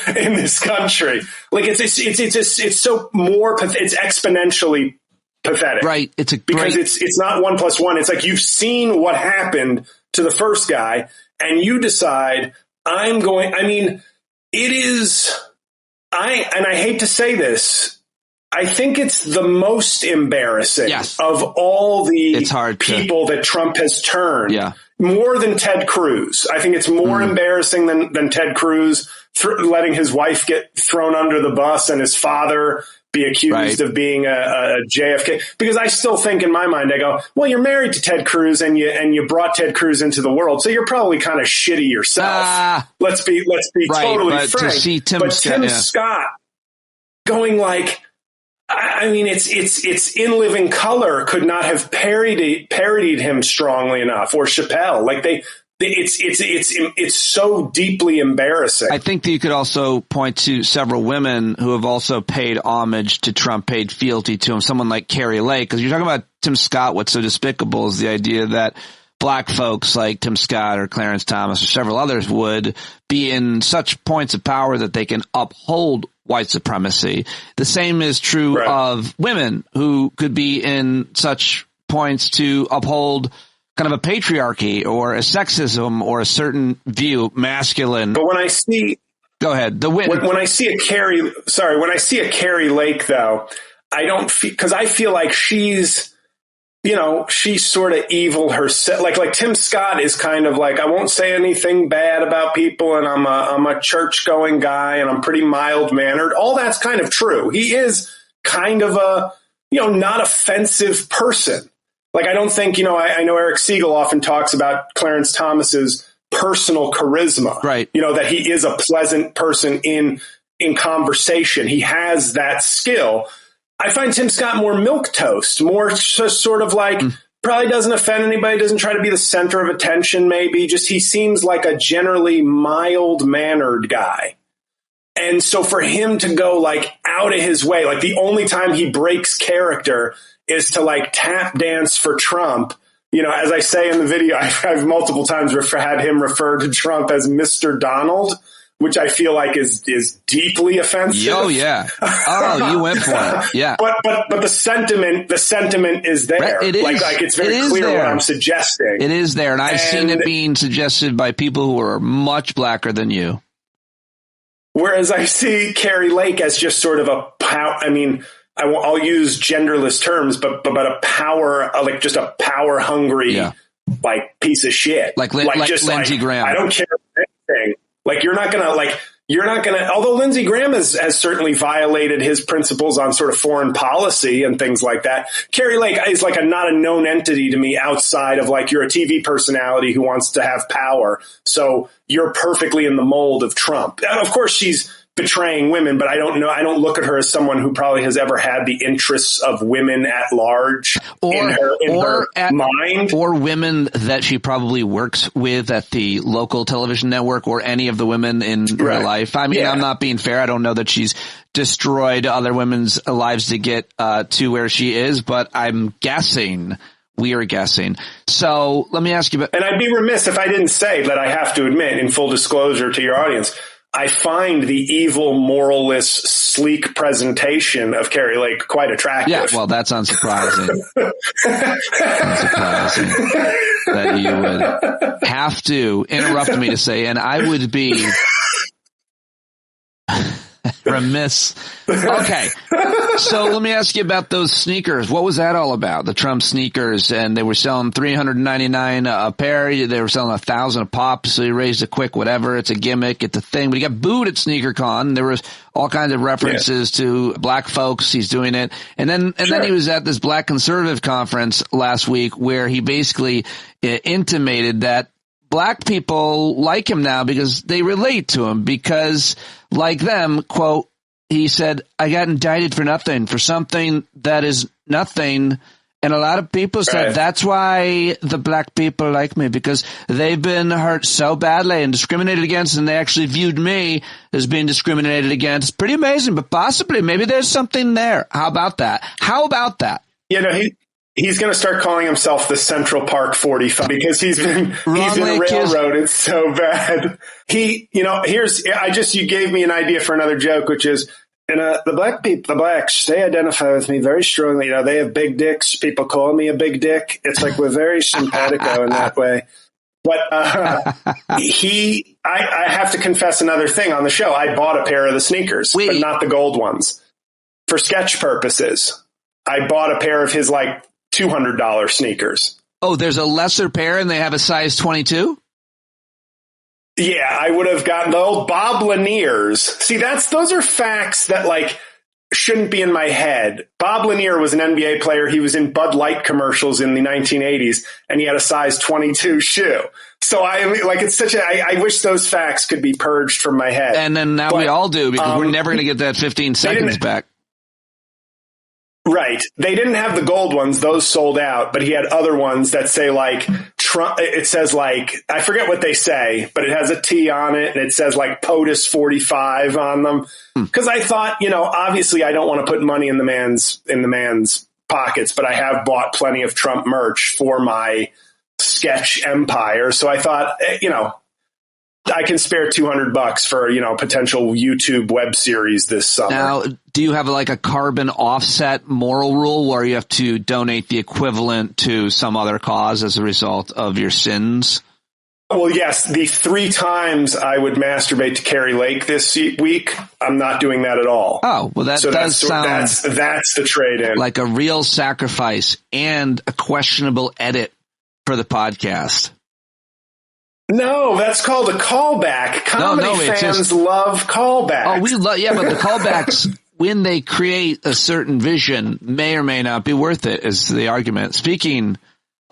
in this country. Like it's so more, it's exponentially pathetic, right? Because it's not 1 + 1. It's like you've seen what happened to the first guy, and you decide I hate to say this. I think it's the most embarrassing of all the people that Trump has turned. Yeah. More than Ted Cruz. I think it's more embarrassing than Ted Cruz letting his wife get thrown under the bus and his father be accused of being a JFK. Because I still think in my mind, I go, well, you're married to Ted Cruz and you brought Ted Cruz into the world, so you're probably kind of shitty yourself. Let's be totally frank. But Tim Scott going like, I mean, it's In Living Color could not have parodied him strongly enough, or Chappelle. Like it's so deeply embarrassing. I think that you could also point to several women who have also paid homage to Trump, paid fealty to him. Someone like Carrie Lake, because you're talking about Tim Scott. What's so despicable is the idea that black folks like Tim Scott or Clarence Thomas or several others would be in such points of power that they can uphold white supremacy. The same is true of women who could be in such points to uphold kind of a patriarchy or a sexism or a certain view, masculine. But when I see, go ahead. When I see a Carrie Lake, though, I don't feel, because I feel like she's she's sort of evil herself. Like Tim Scott is kind of like, I won't say anything bad about people, and I'm a church going guy, and I'm pretty mild mannered. All that's kind of true. He is kind of a, not offensive person. Like, I don't think, I know Eric Siegel often talks about Clarence Thomas's personal charisma, right? That he is a pleasant person in conversation. He has that skill. I find Tim Scott more milquetoast, more just sort of like probably doesn't offend anybody, doesn't try to be the center of attention, maybe. Just he seems like a generally mild-mannered guy. And so for him to go like out of his way, like the only time he breaks character is to like tap dance for Trump. As I say in the video, I've multiple times had him refer to Trump as Mr. Donald, which I feel like is deeply offensive. Oh yeah. Oh, you went for it. Yeah. But the sentiment is there. It is. Like it's very clear what I'm suggesting. It is there, and I've seen it being suggested by people who are much blacker than you. Whereas I see Carrie Lake as just sort of a power. I mean, I'll use genderless terms, but a power, like just a power hungry, like piece of shit, like Lindsey Graham. I don't care anything. Like you're not gonna. Although Lindsey Graham has certainly violated his principles on sort of foreign policy and things like that. Carrie Lake is like not a known entity to me outside of like you're a TV personality who wants to have power. So you're perfectly in the mold of Trump. And of course, she's betraying women, but I don't know. I don't look at her as someone who probably has ever had the interests of women at large in her mind, or women that she probably works with at the local television network, or any of the women in her life. I mean, I'm not being fair. I don't know that she's destroyed other women's lives to get to where she is, but I'm guessing. We are guessing. So let me ask you about. And I'd be remiss if I didn't say that I have to admit, in full disclosure to your audience, I find the evil, moralless, sleek presentation of Carrie Lake quite attractive. Yeah, well, that's unsurprising. Unsurprising that you would have to interrupt me to say, and I would be remiss. Okay, so let me ask you about those sneakers. What was that all about? The Trump sneakers, and they were selling $399 a pair. They were selling 1,000 a pop. So he raised a quick whatever. It's a gimmick. It's a thing. But he got booed at SneakerCon. There was all kinds of references to black folks. He's doing it, and then he was at this black conservative conference last week where he basically intimated that black people like him now because they relate to him, because like them, quote, he said, I got indicted for nothing, for something that is nothing. And a lot of people said that's why the black people like me, because they've been hurt so badly and discriminated against, and they actually viewed me as being discriminated against. Pretty amazing, but possibly maybe there's something there. How about that? He's going to start calling himself the Central Park 45 because he's been railroaded so bad. You gave me an idea for another joke, which is, the blacks, they identify with me very strongly. They have big dicks. People call me a big dick. It's like we're very simpatico in that way. But I have to confess another thing on the show. I bought a pair of the sneakers, but not the gold ones, for sketch purposes. I bought a pair of his like $200 sneakers. Oh, there's a lesser pair and they have a size 22? Yeah, I would have gotten the old Bob Lanier's. See, those are facts that like shouldn't be in my head. Bob Lanier was an NBA player. He was in Bud Light commercials in the 1980s, and he had a size 22 shoe. So I wish those facts could be purged from my head. And then now we all do, because we're never going to get that 15 seconds back. Right. They didn't have the gold ones. Those sold out, but he had other ones that say like Trump. It says like, I forget what they say, but it has a T on it and it says like POTUS 45 on them. Cause I thought, obviously I don't want to put money in the man's pockets, but I have bought plenty of Trump merch for my sketch empire. So I thought, I can spare $200 for, potential YouTube web series this summer. Now, do you have like a carbon offset moral rule where you have to donate the equivalent to some other cause as a result of your sins? Well, yes, the 3 times I would masturbate to Carrie Lake this week, I'm not doing that at all. Oh, well, that does sound that's the trade-in. Like a real sacrifice and a questionable edit for the podcast. No, that's called a callback. Comedy fans love callbacks. Oh, we love, yeah, but the callbacks, when they create a certain vision, may or may not be worth it, is the argument. Speaking,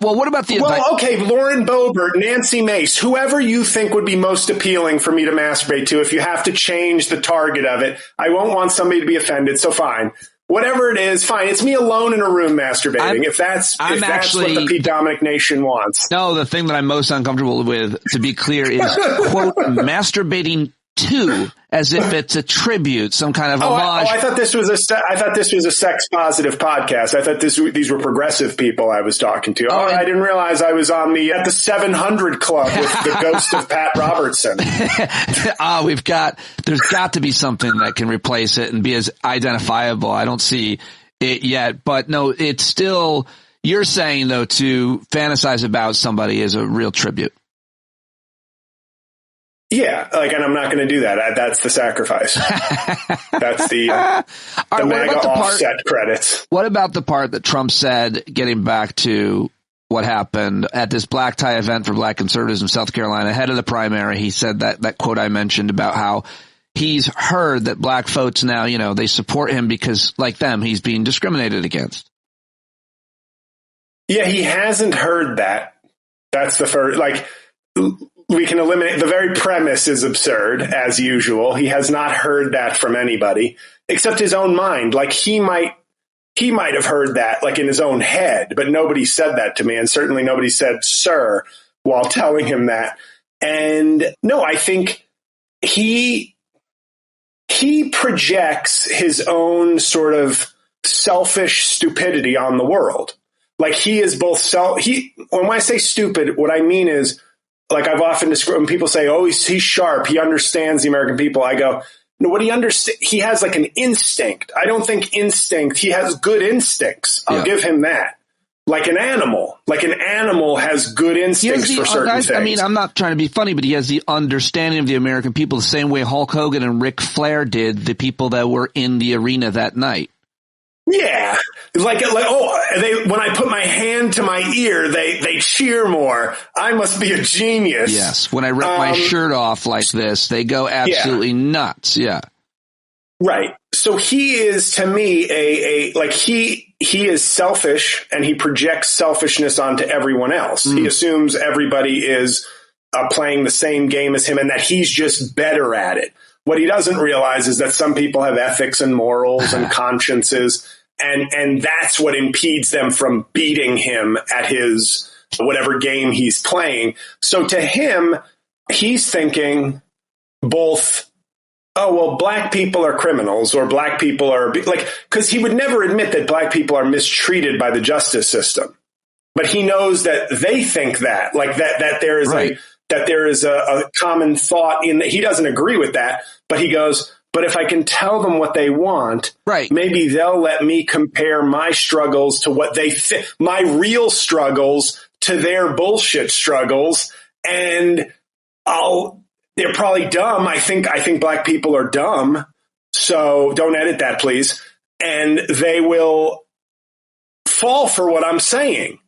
well, what about the... Well, okay, Lauren Boebert, Nancy Mace, whoever you think would be most appealing for me to masturbate to, if you have to change the target of it, I won't want somebody to be offended, so fine. Whatever it is, fine. It's me alone in a room masturbating. If that's what the Pete Dominic Nation wants. No, the thing that I'm most uncomfortable with, to be clear, is, quote, masturbating to, as if it's a tribute, some kind of homage. I thought this was a sex positive podcast. I thought these were progressive people I was talking to. I didn't realize I was on at the 700 Club with the ghost of Pat Robertson. There's got to be something that can replace it and be as identifiable. I don't see it yet, but no, it's still, you're saying though, to fantasize about somebody is a real tribute. Yeah, and I'm not going to do that. That's the sacrifice. That's the MAGA offset credits. What about the part that Trump said, getting back to what happened at this black tie event for black conservatives in South Carolina ahead of the primary? He said that quote I mentioned about how he's heard that black folks now, they support him because, like them, he's being discriminated against. Yeah, he hasn't heard that. That's the first, we can eliminate, the very premise is absurd, as usual. He has not heard that from anybody except his own mind. He might have heard that in his own head, but nobody said that to me. And certainly nobody said, sir, while telling him that. And no, I think he projects his own sort of selfish stupidity on the world. He is both when I say stupid, what I mean is, I've often described, when people say, oh, he's sharp, he understands the American people, I go, no, what he understands, he has an instinct. I don't think instinct, he has good instincts. I'll give him that. Like an animal has good instincts for certain things. I mean, I'm not trying to be funny, but he has the understanding of the American people the same way Hulk Hogan and Ric Flair did the people that were in the arena that night. Yeah. When I put my hand to my ear, they cheer more. I must be a genius. Yes. When I rip my shirt off like this, they go absolutely nuts. Yeah. Right. So he is, to me, he is selfish, and he projects selfishness onto everyone else. He assumes everybody is playing the same game as him and that he's just better at it. What he doesn't realize is that some people have ethics and morals and consciences, and that's what impedes them from beating him at his whatever game he's playing. So to him, he's thinking both, oh, well, black people are criminals, or black people are because he would never admit that black people are mistreated by the justice system. But he knows that they think that, that there is that there is a common thought in that. He doesn't agree with that, but he goes, but if I can tell them what they want, maybe they'll let me compare my struggles to what they my real struggles to their bullshit struggles. And they're probably dumb. I think black people are dumb. So don't edit that, please. And they will fall for what I'm saying.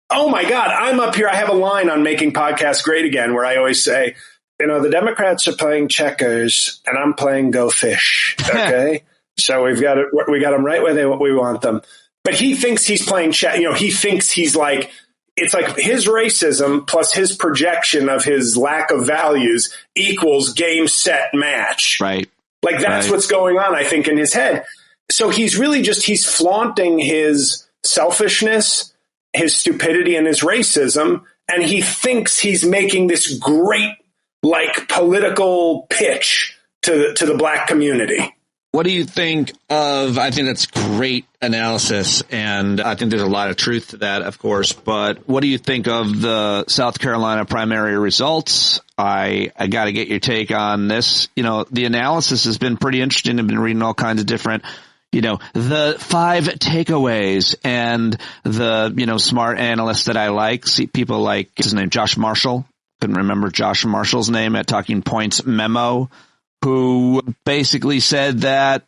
Oh my God, I'm up here. I have a line on Making Podcasts Great Again where I always say, the Democrats are playing checkers and I'm playing Go Fish. Okay. So we got them right where we want them. But he thinks he's playing he thinks he's it's like his racism plus his projection of his lack of values equals game, set, match. Right. That's what's going on, I think, in his head. So he's really he's flaunting his selfishness, his stupidity, and his racism. And he thinks he's making this great, political pitch to the black community. What do you think of, I think that's great analysis, and I think there's a lot of truth to that, of course, but what do you think of the South Carolina primary results? I got to get your take on this. The analysis has been pretty interesting. I've been reading all kinds of different, the 5 takeaways, and the, smart analysts that I like, see people like, what's his name, Josh Marshall, couldn't remember Josh Marshall's name at Talking Points Memo, who basically said that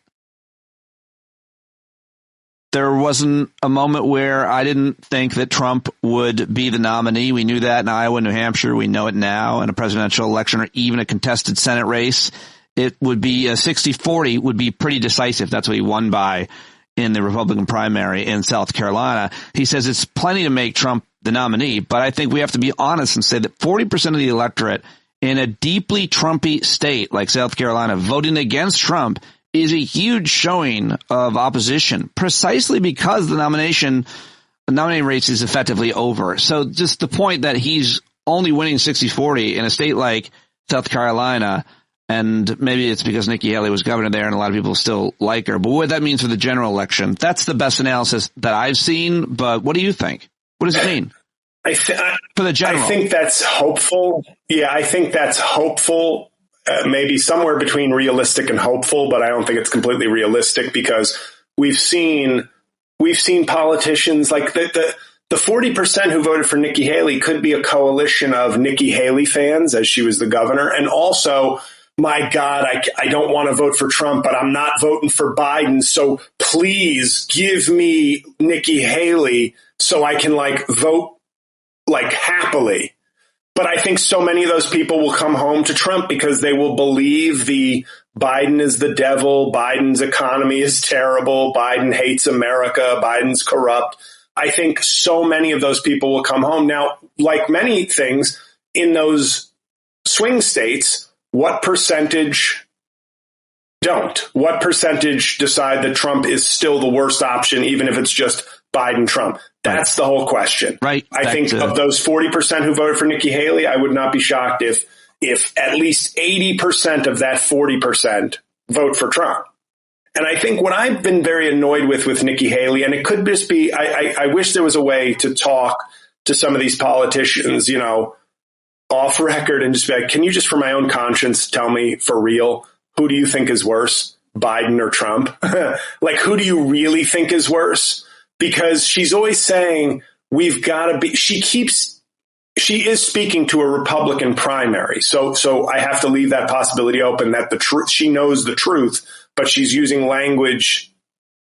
there wasn't a moment where I didn't think that Trump would be the nominee. We knew that in Iowa and New Hampshire. We know it now in a presidential election or even a contested Senate race. It would be a 60-40 would be pretty decisive. That's what he won by in the Republican primary in South Carolina. He says it's plenty to make Trump the nominee, but I think we have to be honest and say that 40% of the electorate in a deeply Trumpy state like South Carolina voting against Trump is a huge showing of opposition, precisely because the nominating race is effectively over. So just the point that he's only winning 60-40 in a state like South Carolina, and maybe it's because Nikki Haley was governor there and a lot of people still like her, but what that means for the general election, that's the best analysis that I've seen. But what do you think? What does it mean? For the general? I think that's hopeful. Yeah, I think that's hopeful. Maybe somewhere between realistic and hopeful, but I don't think it's completely realistic because we've seen politicians like the 40% who voted for Nikki Haley could be a coalition of Nikki Haley fans as she was the governor. And also, my God, I don't want to vote for Trump, but I'm not voting for Biden. So please give me Nikki Haley so I can vote happily. But I think so many of those people will come home to Trump because they will believe the Biden is the devil, Biden's economy is terrible, Biden hates America, Biden's corrupt. I think so many of those people will come home. Now, like many things in those swing states, what percentage don't? What percentage decide that Trump is still the worst option, even if it's just Biden-Trump? That's the whole question. Right. I think of those 40% who voted for Nikki Haley, I would not be shocked if at least 80% of that 40% vote for Trump. And I think what I've been very annoyed with Nikki Haley, and it could just be, I wish there was a way to talk to some of these politicians, off record and just be like, can you just for my own conscience tell me for real, who do you think is worse, Biden or Trump? Who do you really think is worse? Because she's always saying we've got to be, she is speaking to a Republican primary. So I have to leave that possibility open that the truth, she knows the truth, but she's using language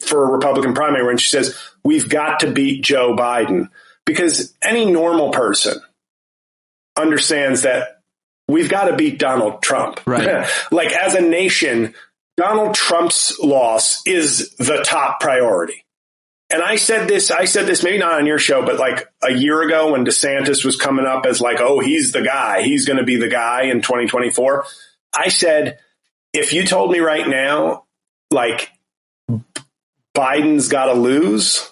for a Republican primary when she says we've got to beat Joe Biden, because any normal person understands that we've got to beat Donald Trump. Right. As a nation, Donald Trump's loss is the top priority. And I said this maybe not on your show, but a year ago when DeSantis was coming up as he's the guy, he's going to be the guy in 2024. I said, if you told me right now, Biden's got to lose,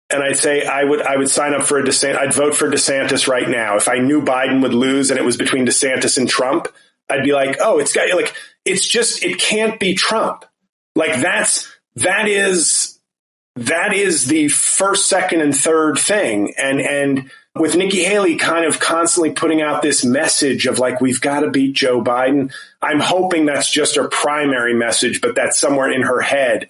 and I'd say I would sign up for I'd vote for DeSantis right now. If I knew Biden would lose and it was between DeSantis and Trump, I'd be it can't be Trump. That is the first, second, and third thing. And with Nikki Haley kind of constantly putting out this message of we've got to beat Joe Biden, I'm hoping that's just her primary message, but that's somewhere in her head.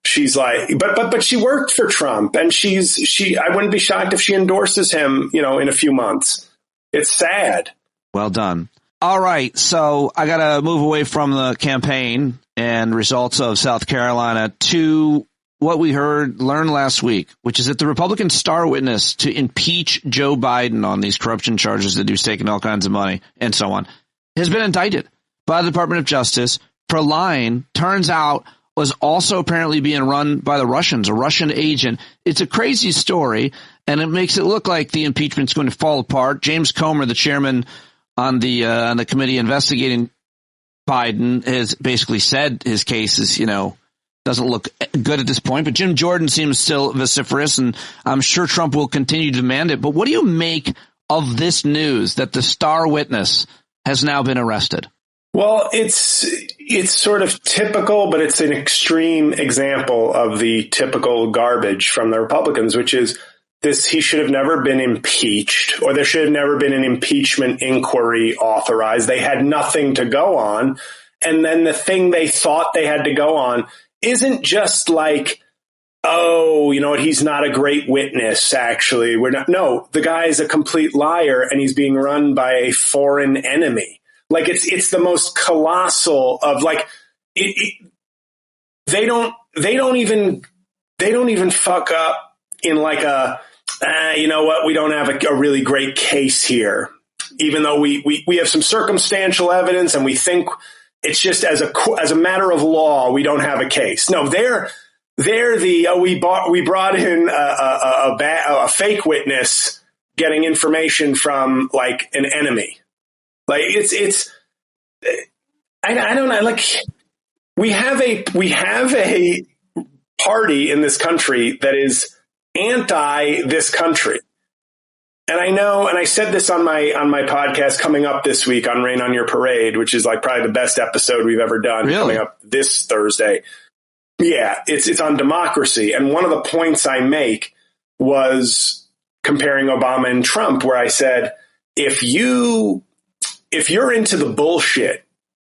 She's but she worked for Trump, and I wouldn't be shocked if she endorses him, in a few months. It's sad. Well done. All right. So I got to move away from the campaign and results of South Carolina to what we learned last week, which is that the Republican star witness to impeach Joe Biden on these corruption charges that he was taking all kinds of money and so on has been indicted by the Department of Justice for lying. Turns out was also apparently being run by the Russians, a Russian agent. It's a crazy story, and it makes it look like the impeachment's going to fall apart. James Comer, the chairman on the committee investigating Biden, has basically said his case is, doesn't look good at this point, but Jim Jordan seems still vociferous, and I'm sure Trump will continue to demand it. But what do you make of this news that the star witness has now been arrested? Well, it's sort of typical, but it's an extreme example of the typical garbage from the Republicans, which is this: he should have never been impeached, or there should have never been an impeachment inquiry authorized. They had nothing to go on. And then the thing they thought they had to go on isn't just oh, you know what? He's not a great witness, actually. We're not. No, the guy's a complete liar and he's being run by a foreign enemy. Like it's the most colossal of like, they don't even fuck up in like you know what? We don't have a really great case here, even though we have some circumstantial evidence and we think it's just as a matter of law, we don't have a case. No, they're we brought in a fake witness getting information from like an enemy. Like I don't know. Like we have a party in this country that is anti this country. And I know, and I said this on my podcast coming up this week on Rain on Your Parade, which is like probably the best episode we've ever done. Really? Coming up this Thursday. Yeah, it's on democracy. And one of the points I make was comparing Obama and Trump, where I said, if you're into the bullshit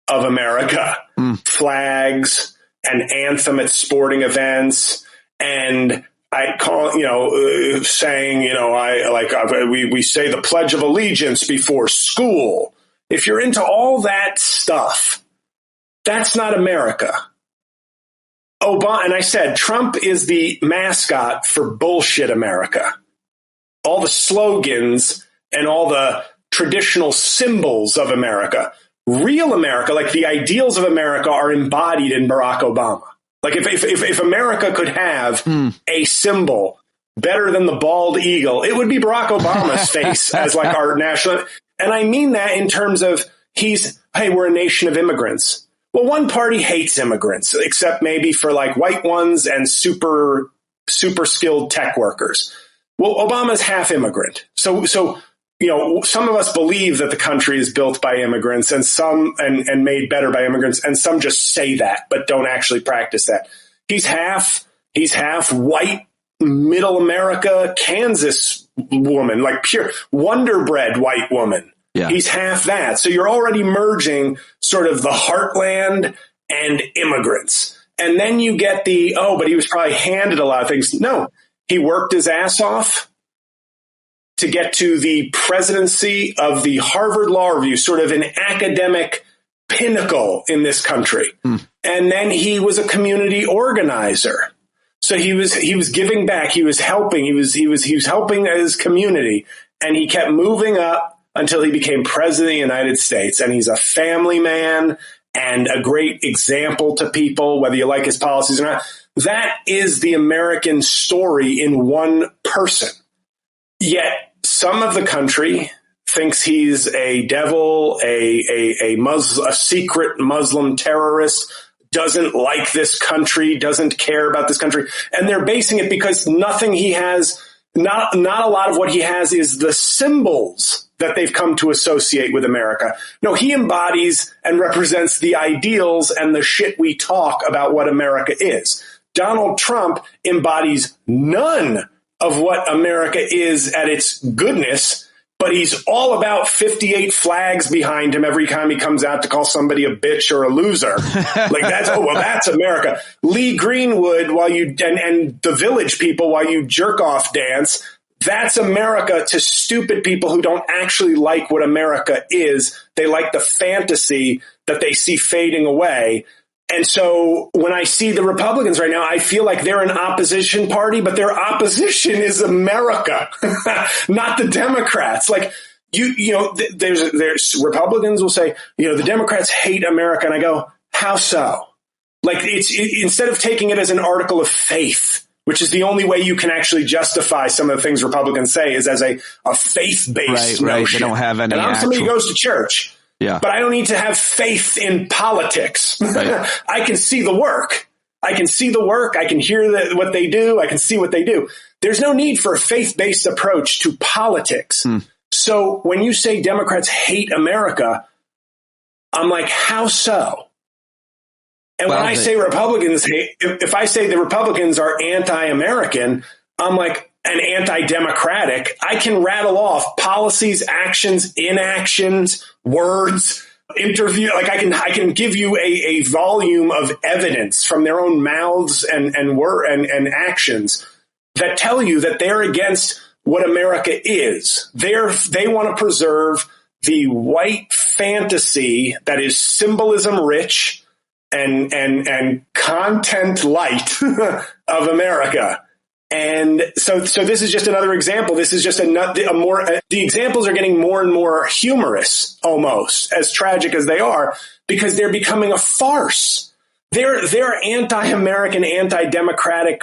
of America, flags, an anthem at sporting events, and I call, saying, we say the Pledge of Allegiance before school. If you're into all that stuff, that's not America. Obama, and I said, Trump is the mascot for bullshit America. All the slogans and all the traditional symbols of America. Real America, like the ideals of America, are embodied in Barack Obama. Like if America could have a symbol better than the bald eagle, it would be Barack Obama's face as like our national. And I mean that in terms of hey, we're a nation of immigrants. Well, one party hates immigrants, except maybe for like white ones and super skilled tech workers. Well, Obama's half immigrant. So some of us believe that the country is built by immigrants and some and made better by immigrants, and some just say that but don't actually practice that. He's half white, middle America, Kansas woman, like pure Wonder Bread white woman. Yeah. He's half that. So you're already merging sort of the heartland and immigrants. And then you get but he was probably handed a lot of things. No, he worked his ass off to get to the presidency of the Harvard Law Review, sort of an academic pinnacle in this country. And then he was a community organizer. So he was giving back. He was helping. He was helping his community, and he kept moving up until he became president of the United States. And he's a family man and a great example to people, whether you like his policies or not. That is the American story in one person. Yet some of the country thinks he's a devil, a secret Muslim terrorist, doesn't like this country, doesn't care about this country. And they're basing it because nothing he has, not a lot of what he has is the symbols that they've come to associate with America. No, he embodies and represents the ideals and the shit we talk about what America is. Donald Trump embodies none of what America is at its goodness, but he's all about 58 flags behind him every time he comes out to call somebody a bitch or a loser. Like that's America. Lee Greenwood and the Village People while you jerk off dance. That's America to stupid people who don't actually like what America is. They like the fantasy that they see fading away. And so when I see the Republicans right now, I feel like they're an opposition party, but their opposition is America, not the Democrats. Like there's Republicans will say, the Democrats hate America. And I go, how so? Like instead of taking it as an article of faith, which is the only way you can actually justify some of the things Republicans say is as a faith-based notion. Right. They don't have any. And I'm somebody who goes to church. Yeah. But I don't need to have faith in politics. Right. I can see the work. I can hear what they do. I can see what they do. There's no need for a faith-based approach to politics. So when you say Democrats hate America, I'm like, how so? And when I say Republicans hate, if I say the Republicans are anti-American, I'm like, and anti-democratic, I can rattle off policies, actions, inactions, words, interview. Like I can give you a volume of evidence from their own mouths and actions that tell you that they're against what America is. They want to preserve the white fantasy that is symbolism rich and content light of America. And so this is just another example. This is just the examples are getting more and more humorous, almost as tragic as they are, because they're becoming a farce. Their anti-American, anti-democratic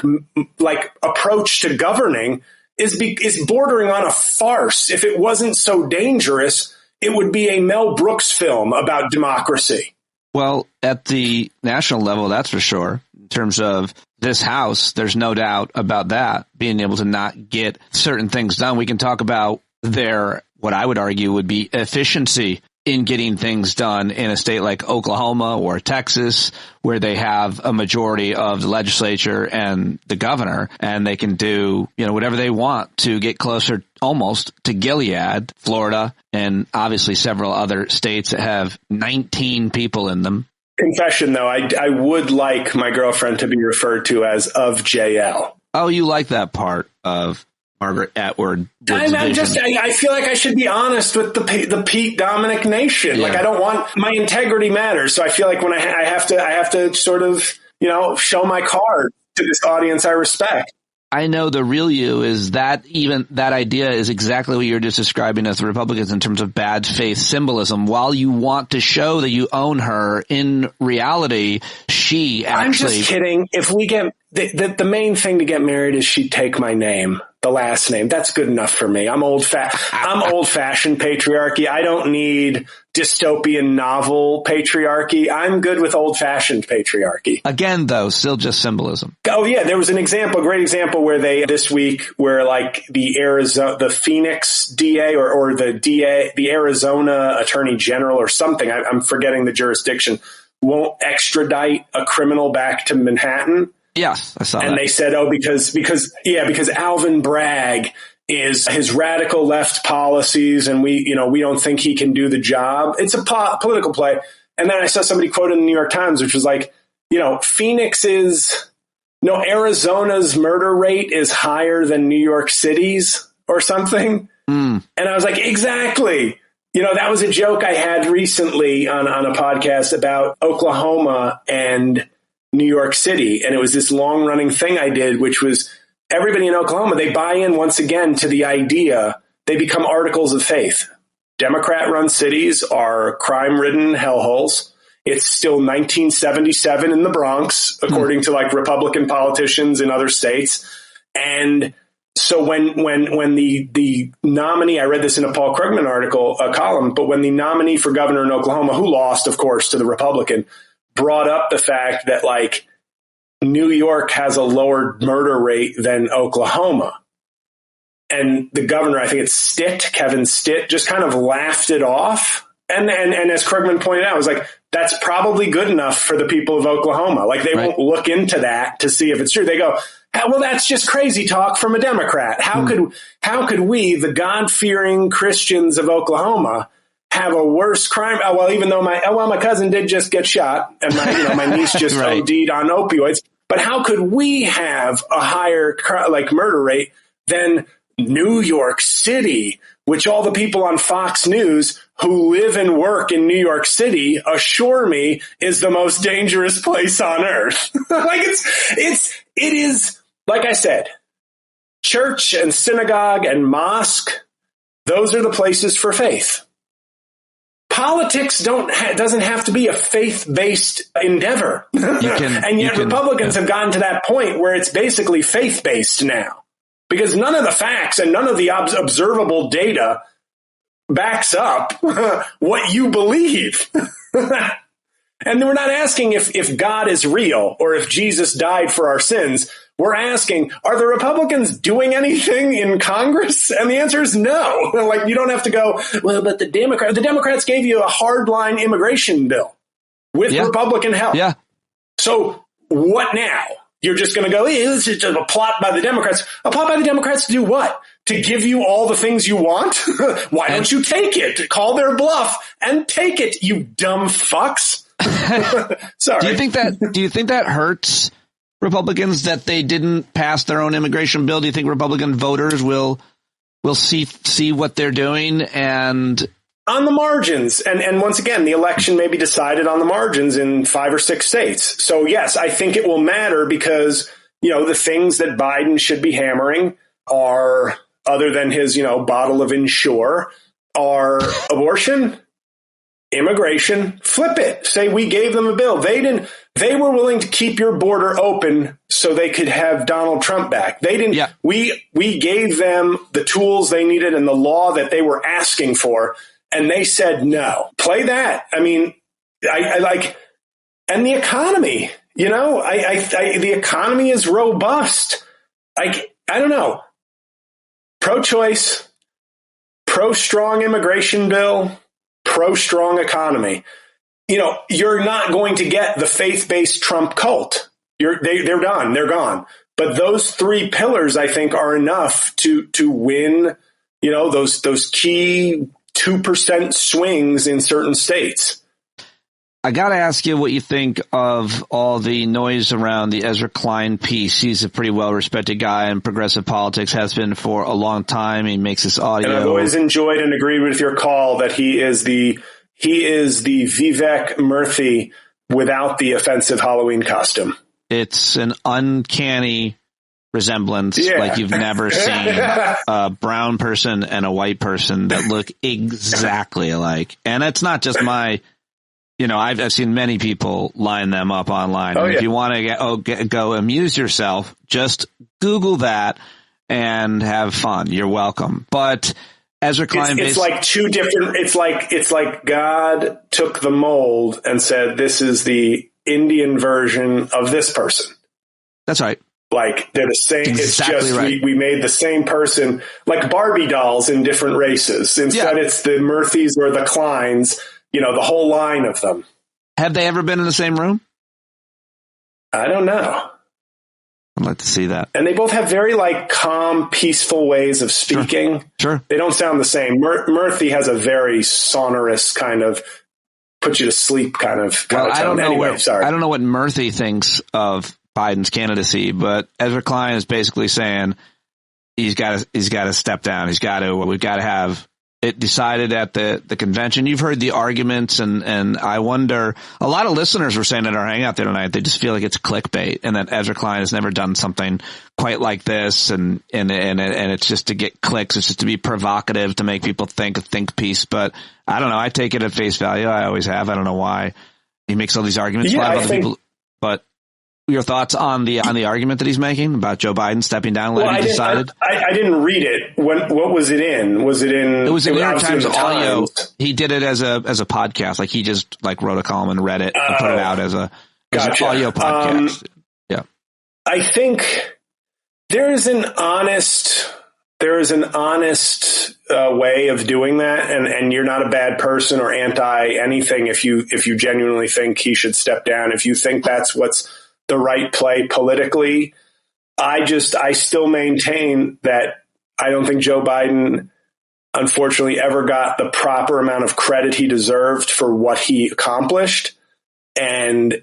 like approach to governing is bordering on a farce. If it wasn't so dangerous, it would be a Mel Brooks film about democracy. Well, at the national level, that's for sure. In terms of this House, there's no doubt about that, being able to not get certain things done. We can talk about their, what I would argue would be efficiency in getting things done in a state like Oklahoma or Texas, where they have a majority of the legislature and the governor, and they can do, whatever they want to get closer almost to Gilead, Florida, and obviously several other states that have 19 people in them. Confession, though, I would like my girlfriend to be referred to as of JL. Oh, you like that part of Margaret Atwood? I feel like I should be honest with the Pete Dominic nation. Yeah. Like I don't want, my integrity matters. So I feel like when I have to sort of, show my card to this audience I respect. I know the real you is that even that idea is exactly what you're just describing as the Republicans in terms of bad faith symbolism. While you want to show that you own her, in reality, she actually. I'm just kidding. If we get the main thing to get married is she'd take my name, the last name. That's good enough for me. I'm old-fashioned patriarchy. I don't need dystopian novel patriarchy. I'm good with old-fashioned patriarchy. Again, though, still just symbolism. Oh yeah, there was a great example where this week like the Phoenix DA or the DA, the Arizona Attorney General or something, I'm forgetting the jurisdiction, won't extradite a criminal back to Manhattan. Yes, I saw that. And they said, because Alvin Bragg is his radical left policies, and we don't think he can do the job. It's a political play. And then I saw somebody quoted in the New York Times, which was like, Arizona's murder rate is higher than New York City's or something. And I was like, exactly. That was a joke I had recently on a podcast about Oklahoma and New York City. And it was this long running thing I did, which was everybody in Oklahoma, they buy in once again to the idea, they become articles of faith. Democrat run cities are crime ridden hellholes. It's still 1977 in the Bronx, according to like Republican politicians in other states. And so when the nominee, I read this in a Paul Krugman article, a column, but when the nominee for governor in Oklahoma, who lost, of course, to the Republican, brought up the fact that like New York has a lower murder rate than Oklahoma. And the governor, I think it's Kevin Stitt, just kind of laughed it off. And as Krugman pointed out, it was like, that's probably good enough for the people of Oklahoma. Like they won't look into that to see if it's true. They go, well, that's just crazy talk from a Democrat. How could we, the God-fearing Christians of Oklahoma, have a worse crime? Well, even though my cousin did just get shot and my niece just OD'd on opioids. But how could we have a higher murder rate than New York City, which all the people on Fox News who live and work in New York City assure me is the most dangerous place on earth? It is, like I said, church and synagogue and mosque, those are the places for faith. Politics doesn't have to be a faith-based endeavor. And yet Republicans have gotten to that point where it's basically faith-based now. Because none of the facts and none of the observable data backs up what you believe. And we're not asking if God is real or if Jesus died for our sins. We're asking, are the Republicans doing anything in Congress? And the answer is no. Like, you don't have to go, well, but the Democrats gave you a hardline immigration bill with Republican help. Yeah. So what now? you're just going to go, hey, this is just a plot by the Democrats. A plot by the Democrats to do what? To give you all the things you want? Why don't you take it? Call their bluff and take it, you dumb fucks. Sorry. Do you think that hurts Republicans that they didn't pass their own immigration bill? Do you think Republican voters will see what they're doing and on the margins? And once again, the election may be decided on the margins in 5 or 6 states. So yes, I think it will matter because, the things that Biden should be hammering are, other than his, bottle of Ensure, are abortion, immigration, flip it. Say we gave them a bill. They were willing to keep your border open so they could have Donald Trump back. They didn't. Yeah. We gave them the tools they needed and the law that they were asking for, and they said no. Play that. I mean, I like, and the economy. The economy is robust. I don't know. Pro-choice, pro-strong immigration bill, pro-strong economy. You're not going to get the faith-based Trump cult. They're done. They're gone. But those 3 pillars, I think, are enough to win, those key 2% swings in certain states. I got to ask you what you think of all the noise around the Ezra Klein piece. He's a pretty well-respected guy in progressive politics, has been for a long time. He makes this audio. And I've always enjoyed and agreed with your call that he is the Vivek Murthy without the offensive Halloween costume. It's an uncanny resemblance, like you've never seen a brown person and a white person that look exactly alike. And it's not just my... I've seen many people line them up online. If you want to go amuse yourself, just Google that and have fun. You're welcome. But Ezra Klein, it's like 2 different. It's like God took the mold and said, "This is the Indian version of this person." That's right. Like they're the same. Exactly it's just right. we made the same person, like Barbie dolls in different races. Instead, it's the Murphys or the Kleins. The whole line of them. Have they ever been in the same room? I don't know. I'd like to see that. And they both have very calm, peaceful ways of speaking. Sure. They don't sound the same. Murthy has a very sonorous kind of put you to sleep kind of tone. I don't know. Sorry. I don't know what Murthy thinks of Biden's candidacy, but Ezra Klein is basically saying he's got to step down. We've got to have it decided at the convention. You've heard the arguments, and I wonder, a lot of listeners were saying at our Hangout there tonight, they just feel like it's clickbait and that Ezra Klein has never done something quite like this. And it's just to get clicks. It's just to be provocative, to make people think a think piece. But I don't know. I take it at face value. I always have. I don't know why he makes all these arguments. People, but your thoughts on the argument that he's making about Joe Biden stepping down, letting be decided? I didn't read it. What was it in? Was it in? It was in New York Times audio. He did it as a podcast. Like he just wrote a column and read it and put it out as an audio podcast. Yeah. I think there is an honest way of doing that, and you're not a bad person or anti anything if you genuinely think he should step down. If you think that's what's the right play politically, I still maintain that I don't think Joe Biden, unfortunately, ever got the proper amount of credit he deserved for what he accomplished. And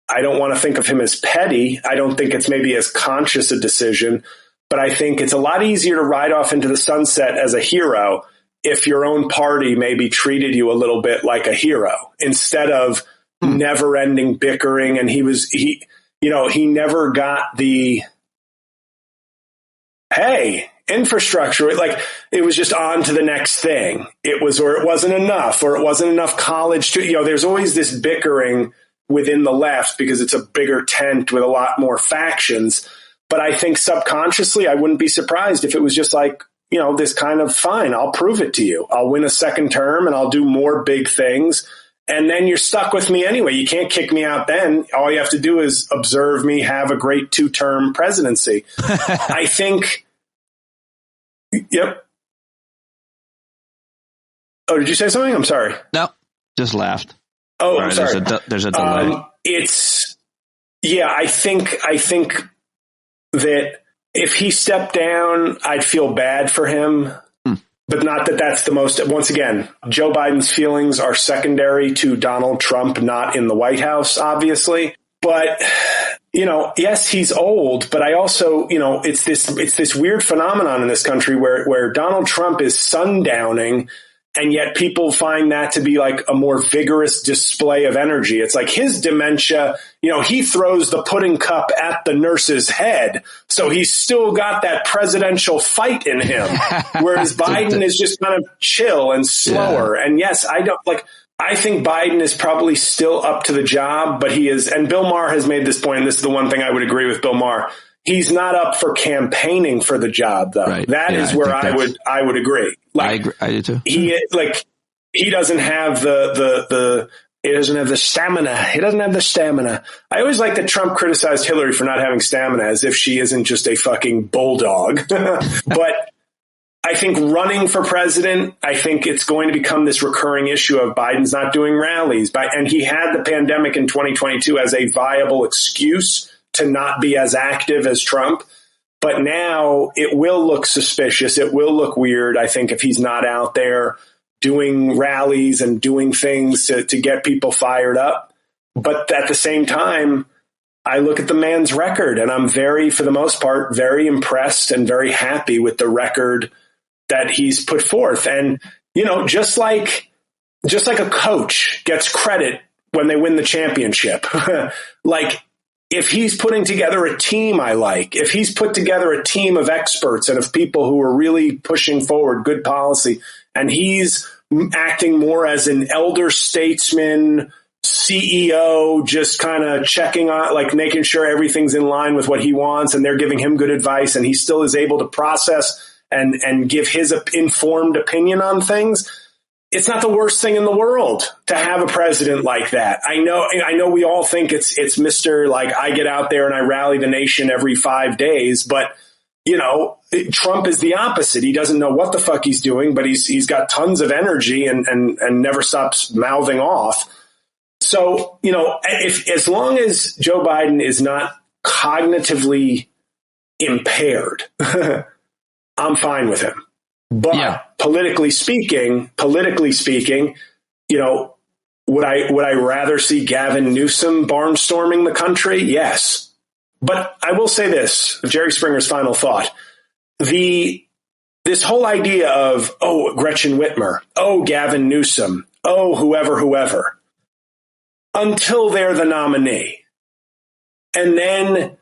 I don't want to think of him as petty. I don't think it's maybe as conscious a decision, but I think it's a lot easier to ride off into the sunset as a hero if your own party maybe treated you a little bit like a hero instead of never ending bickering. And he never got the, hey, infrastructure. Like it was just on to the next thing. It wasn't enough college to, there's always this bickering within the left because it's a bigger tent with a lot more factions. But I think subconsciously, I wouldn't be surprised if it was just like, this kind of fine. I'll prove it to you. I'll win a second term and I'll do more big things. And then you're stuck with me anyway. You can't kick me out then. All you have to do is observe me have a great 2-term presidency. I think. Yep. Oh, did you say something? I'm sorry. No, just laughed. Oh, I'm sorry. There's a delay. Yeah, I think that if he stepped down, I'd feel bad for him. But not that that's the most, once again, Joe Biden's feelings are secondary to Donald Trump, not in the White House, obviously. But, yes, he's old, but I also, it's this weird phenomenon in this country where Donald Trump is sundowning, and yet people find that to be like a more vigorous display of energy. It's like his dementia, he throws the pudding cup at the nurse's head. So he's still got that presidential fight in him. Whereas Biden is just kind of chill and slower. Yeah. And yes, I think Biden is probably still up to the job, but he is, and Bill Maher has made this point, and this is the one thing I would agree with Bill Maher. He's not up for campaigning for the job, though. Right. That is where I would agree. I do too. He doesn't have he doesn't have the stamina. He doesn't have the stamina. I always like that Trump criticized Hillary for not having stamina, as if she isn't just a fucking bulldog. But I think running for president, I think it's going to become this recurring issue of Biden's not doing rallies. And he had the pandemic in 2022 as a viable excuse to not be as active as Trump. But now it will look suspicious. It will look weird, I think, if he's not out there doing rallies and doing things to get people fired up. But at the same time, I look at the man's record, and I'm for the most part, very impressed and very happy with the record that he's put forth. And, just like a coach gets credit when they win the championship, if he's putting together a team if he's put together a team of experts and of people who are really pushing forward good policy, and he's acting more as an elder statesman, CEO, just kind of checking on, making sure everything's in line with what he wants, and they're giving him good advice, and he still is able to process and give his informed opinion on things. It's not the worst thing in the world to have a president like that. I know we all think it's Mr. I get out there and I rally the nation every 5 days, but Trump is the opposite. He doesn't know what the fuck he's doing, but he's got tons of energy and never stops mouthing off. So, as long as Joe Biden is not cognitively impaired, I'm fine with him. But politically speaking, would I rather see Gavin Newsom barnstorming the country? Yes. But I will say this, Jerry Springer's final thought. This whole idea of, Gretchen Whitmer, Gavin Newsom, whoever, until they're the nominee. And then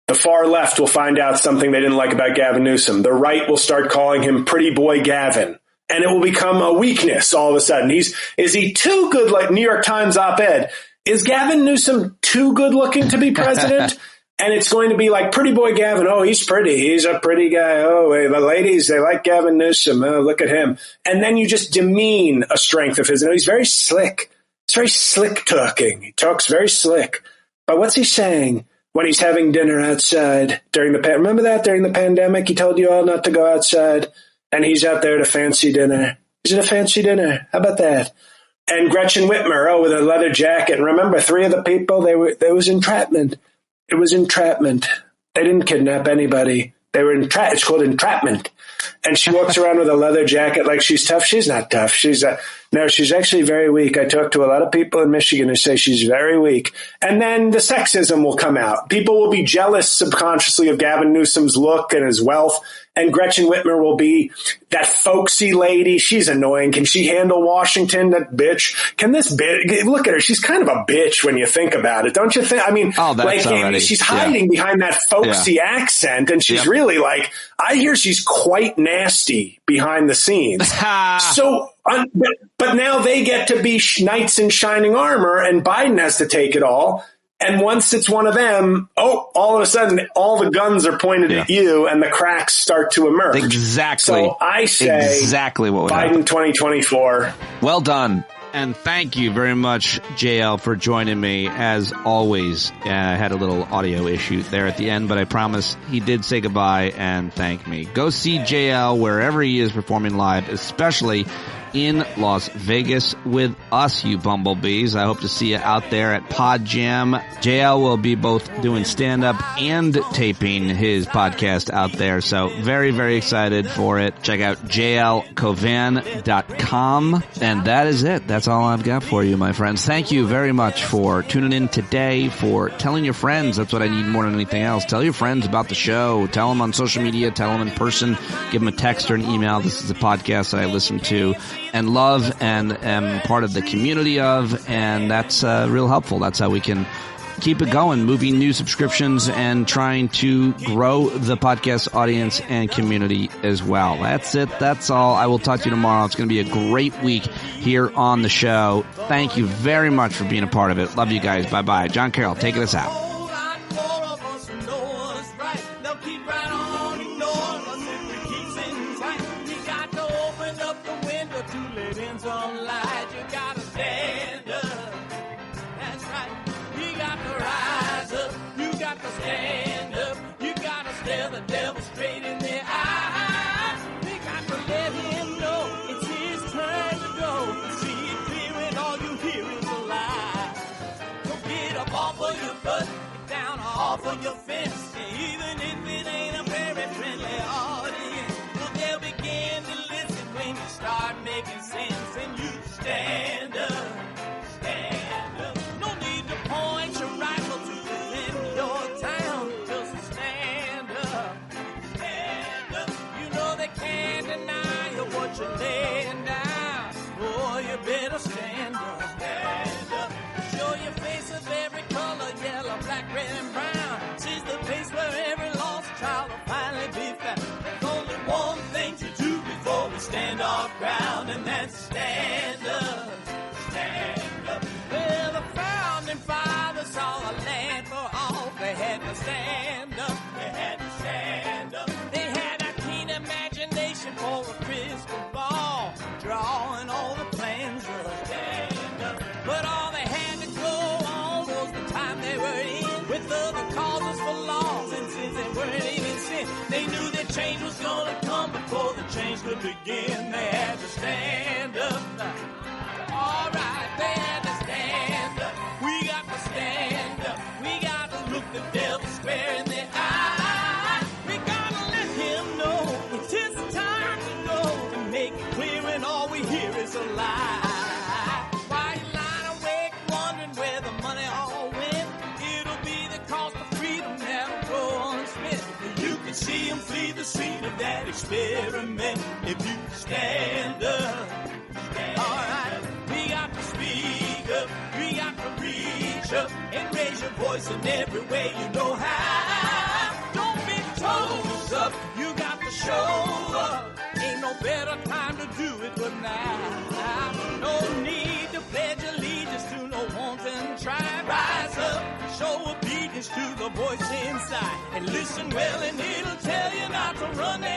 the far left will find out something they didn't like about Gavin Newsom. The right will start calling him Pretty Boy Gavin. And it will become a weakness all of a sudden. Is he too good, like New York Times op-ed? Is Gavin Newsom too good looking to be president? And it's going to be like Pretty Boy Gavin. Oh, he's pretty. He's a pretty guy. Oh, the ladies, they like Gavin Newsom. Oh, look at him. And then you just demean a strength of his. He's very slick. It's very slick talking. He talks very slick. But what's he saying when he's having dinner outside during remember that during the pandemic? He told you all not to go outside. And he's out there at a fancy dinner. He's at a fancy dinner. How about that? And Gretchen Whitmer, with a leather jacket. And remember, 3 of the people, there was entrapment. It was entrapment. They didn't kidnap anybody. They were it's called entrapment. And she walks around with a leather jacket like she's tough. She's not tough. She's actually very weak. I talked to a lot of people in Michigan who say she's very weak. And then the sexism will come out. People will be jealous subconsciously of Gavin Newsom's look and his wealth. And Gretchen Whitmer will be that folksy lady. She's annoying. Can she handle Washington? That bitch. Can this bitch? Look at her. She's kind of a bitch when you think about it, don't you think? I mean, she's hiding behind that folksy accent, and she's really I hear she's quite nasty behind the scenes. So, but now they get to be knights in shining armor, and Biden has to take it all. And once it's one of them, all of a sudden, all the guns are pointed at you and the cracks start to emerge. Exactly. So I say exactly what would Biden happen. 2024. Well done. And thank you very much, JL, for joining me. As always, I had a little audio issue there at the end, but I promise he did say goodbye and thank me. Go see JL wherever he is performing live, especially in Las Vegas with us, you bumblebees. I hope to see you out there at PodJam. JL will be both doing stand-up and taping his podcast out there, so very, very excited for it. Check out jlcauvin.com. And that is it. That's all I've got for you, my friends. Thank you very much for tuning in today, for telling your friends. That's what I need more than anything else. Tell your friends about the show. Tell them on social media. Tell them in person. Give them a text or an email. This is a podcast that I listen to and love and am part of the community of, and that's real helpful. That's how we can keep it going, moving new subscriptions and trying to grow the podcast audience and community as well. That's it. That's all. I will talk to you tomorrow. It's going to be a great week here on the show. Thank you very much for being a part of it. Love you guys. Bye-bye. Jon Carroll, taking us out. On your fence, even if it ain't a very friendly audience, well, they'll begin to listen when you start making sense and you stand up, stand up. No need to point your rifle to defend your town, just stand up, stand up. You know they can't deny you what you're laying down, boy, you better stand up, stand up. Show your face of every color, yellow, black, red, and brown. The place where every lost child will finally be found. There's only one thing to do before we stand our ground, and that's stand up, stand up. Well, the founding fathers saw a land for all. They had to stand up, they had to stand up. They had a keen imagination for a crystal ball, drawing all the plans of stand up. But all they had to go on was the time they were in, with other causes for laws, and since they weren't even sin, they knew that change was gonna come before the change could begin. They had to stand up. All right, they had to stand up. We got to stand up. We got to look the devil square in the eye. We gotta let him know it's his time to go, and make it clear when all we hear is a lie. Why you lying awake wondering where the money all went? It'll be the cost of freedom that'll go unspent. You can see him flee the scene of that experiment if you stand up. Alright, we got to speak up, we got to reach up and raise your voice in every way you know how. Don't be toes up, you got to show up. Ain't no better time to do it but now. No need to pledge allegiance to no wanton tribe. Rise up, show obedience to the voice inside, and listen well and it'll tell you not to run there.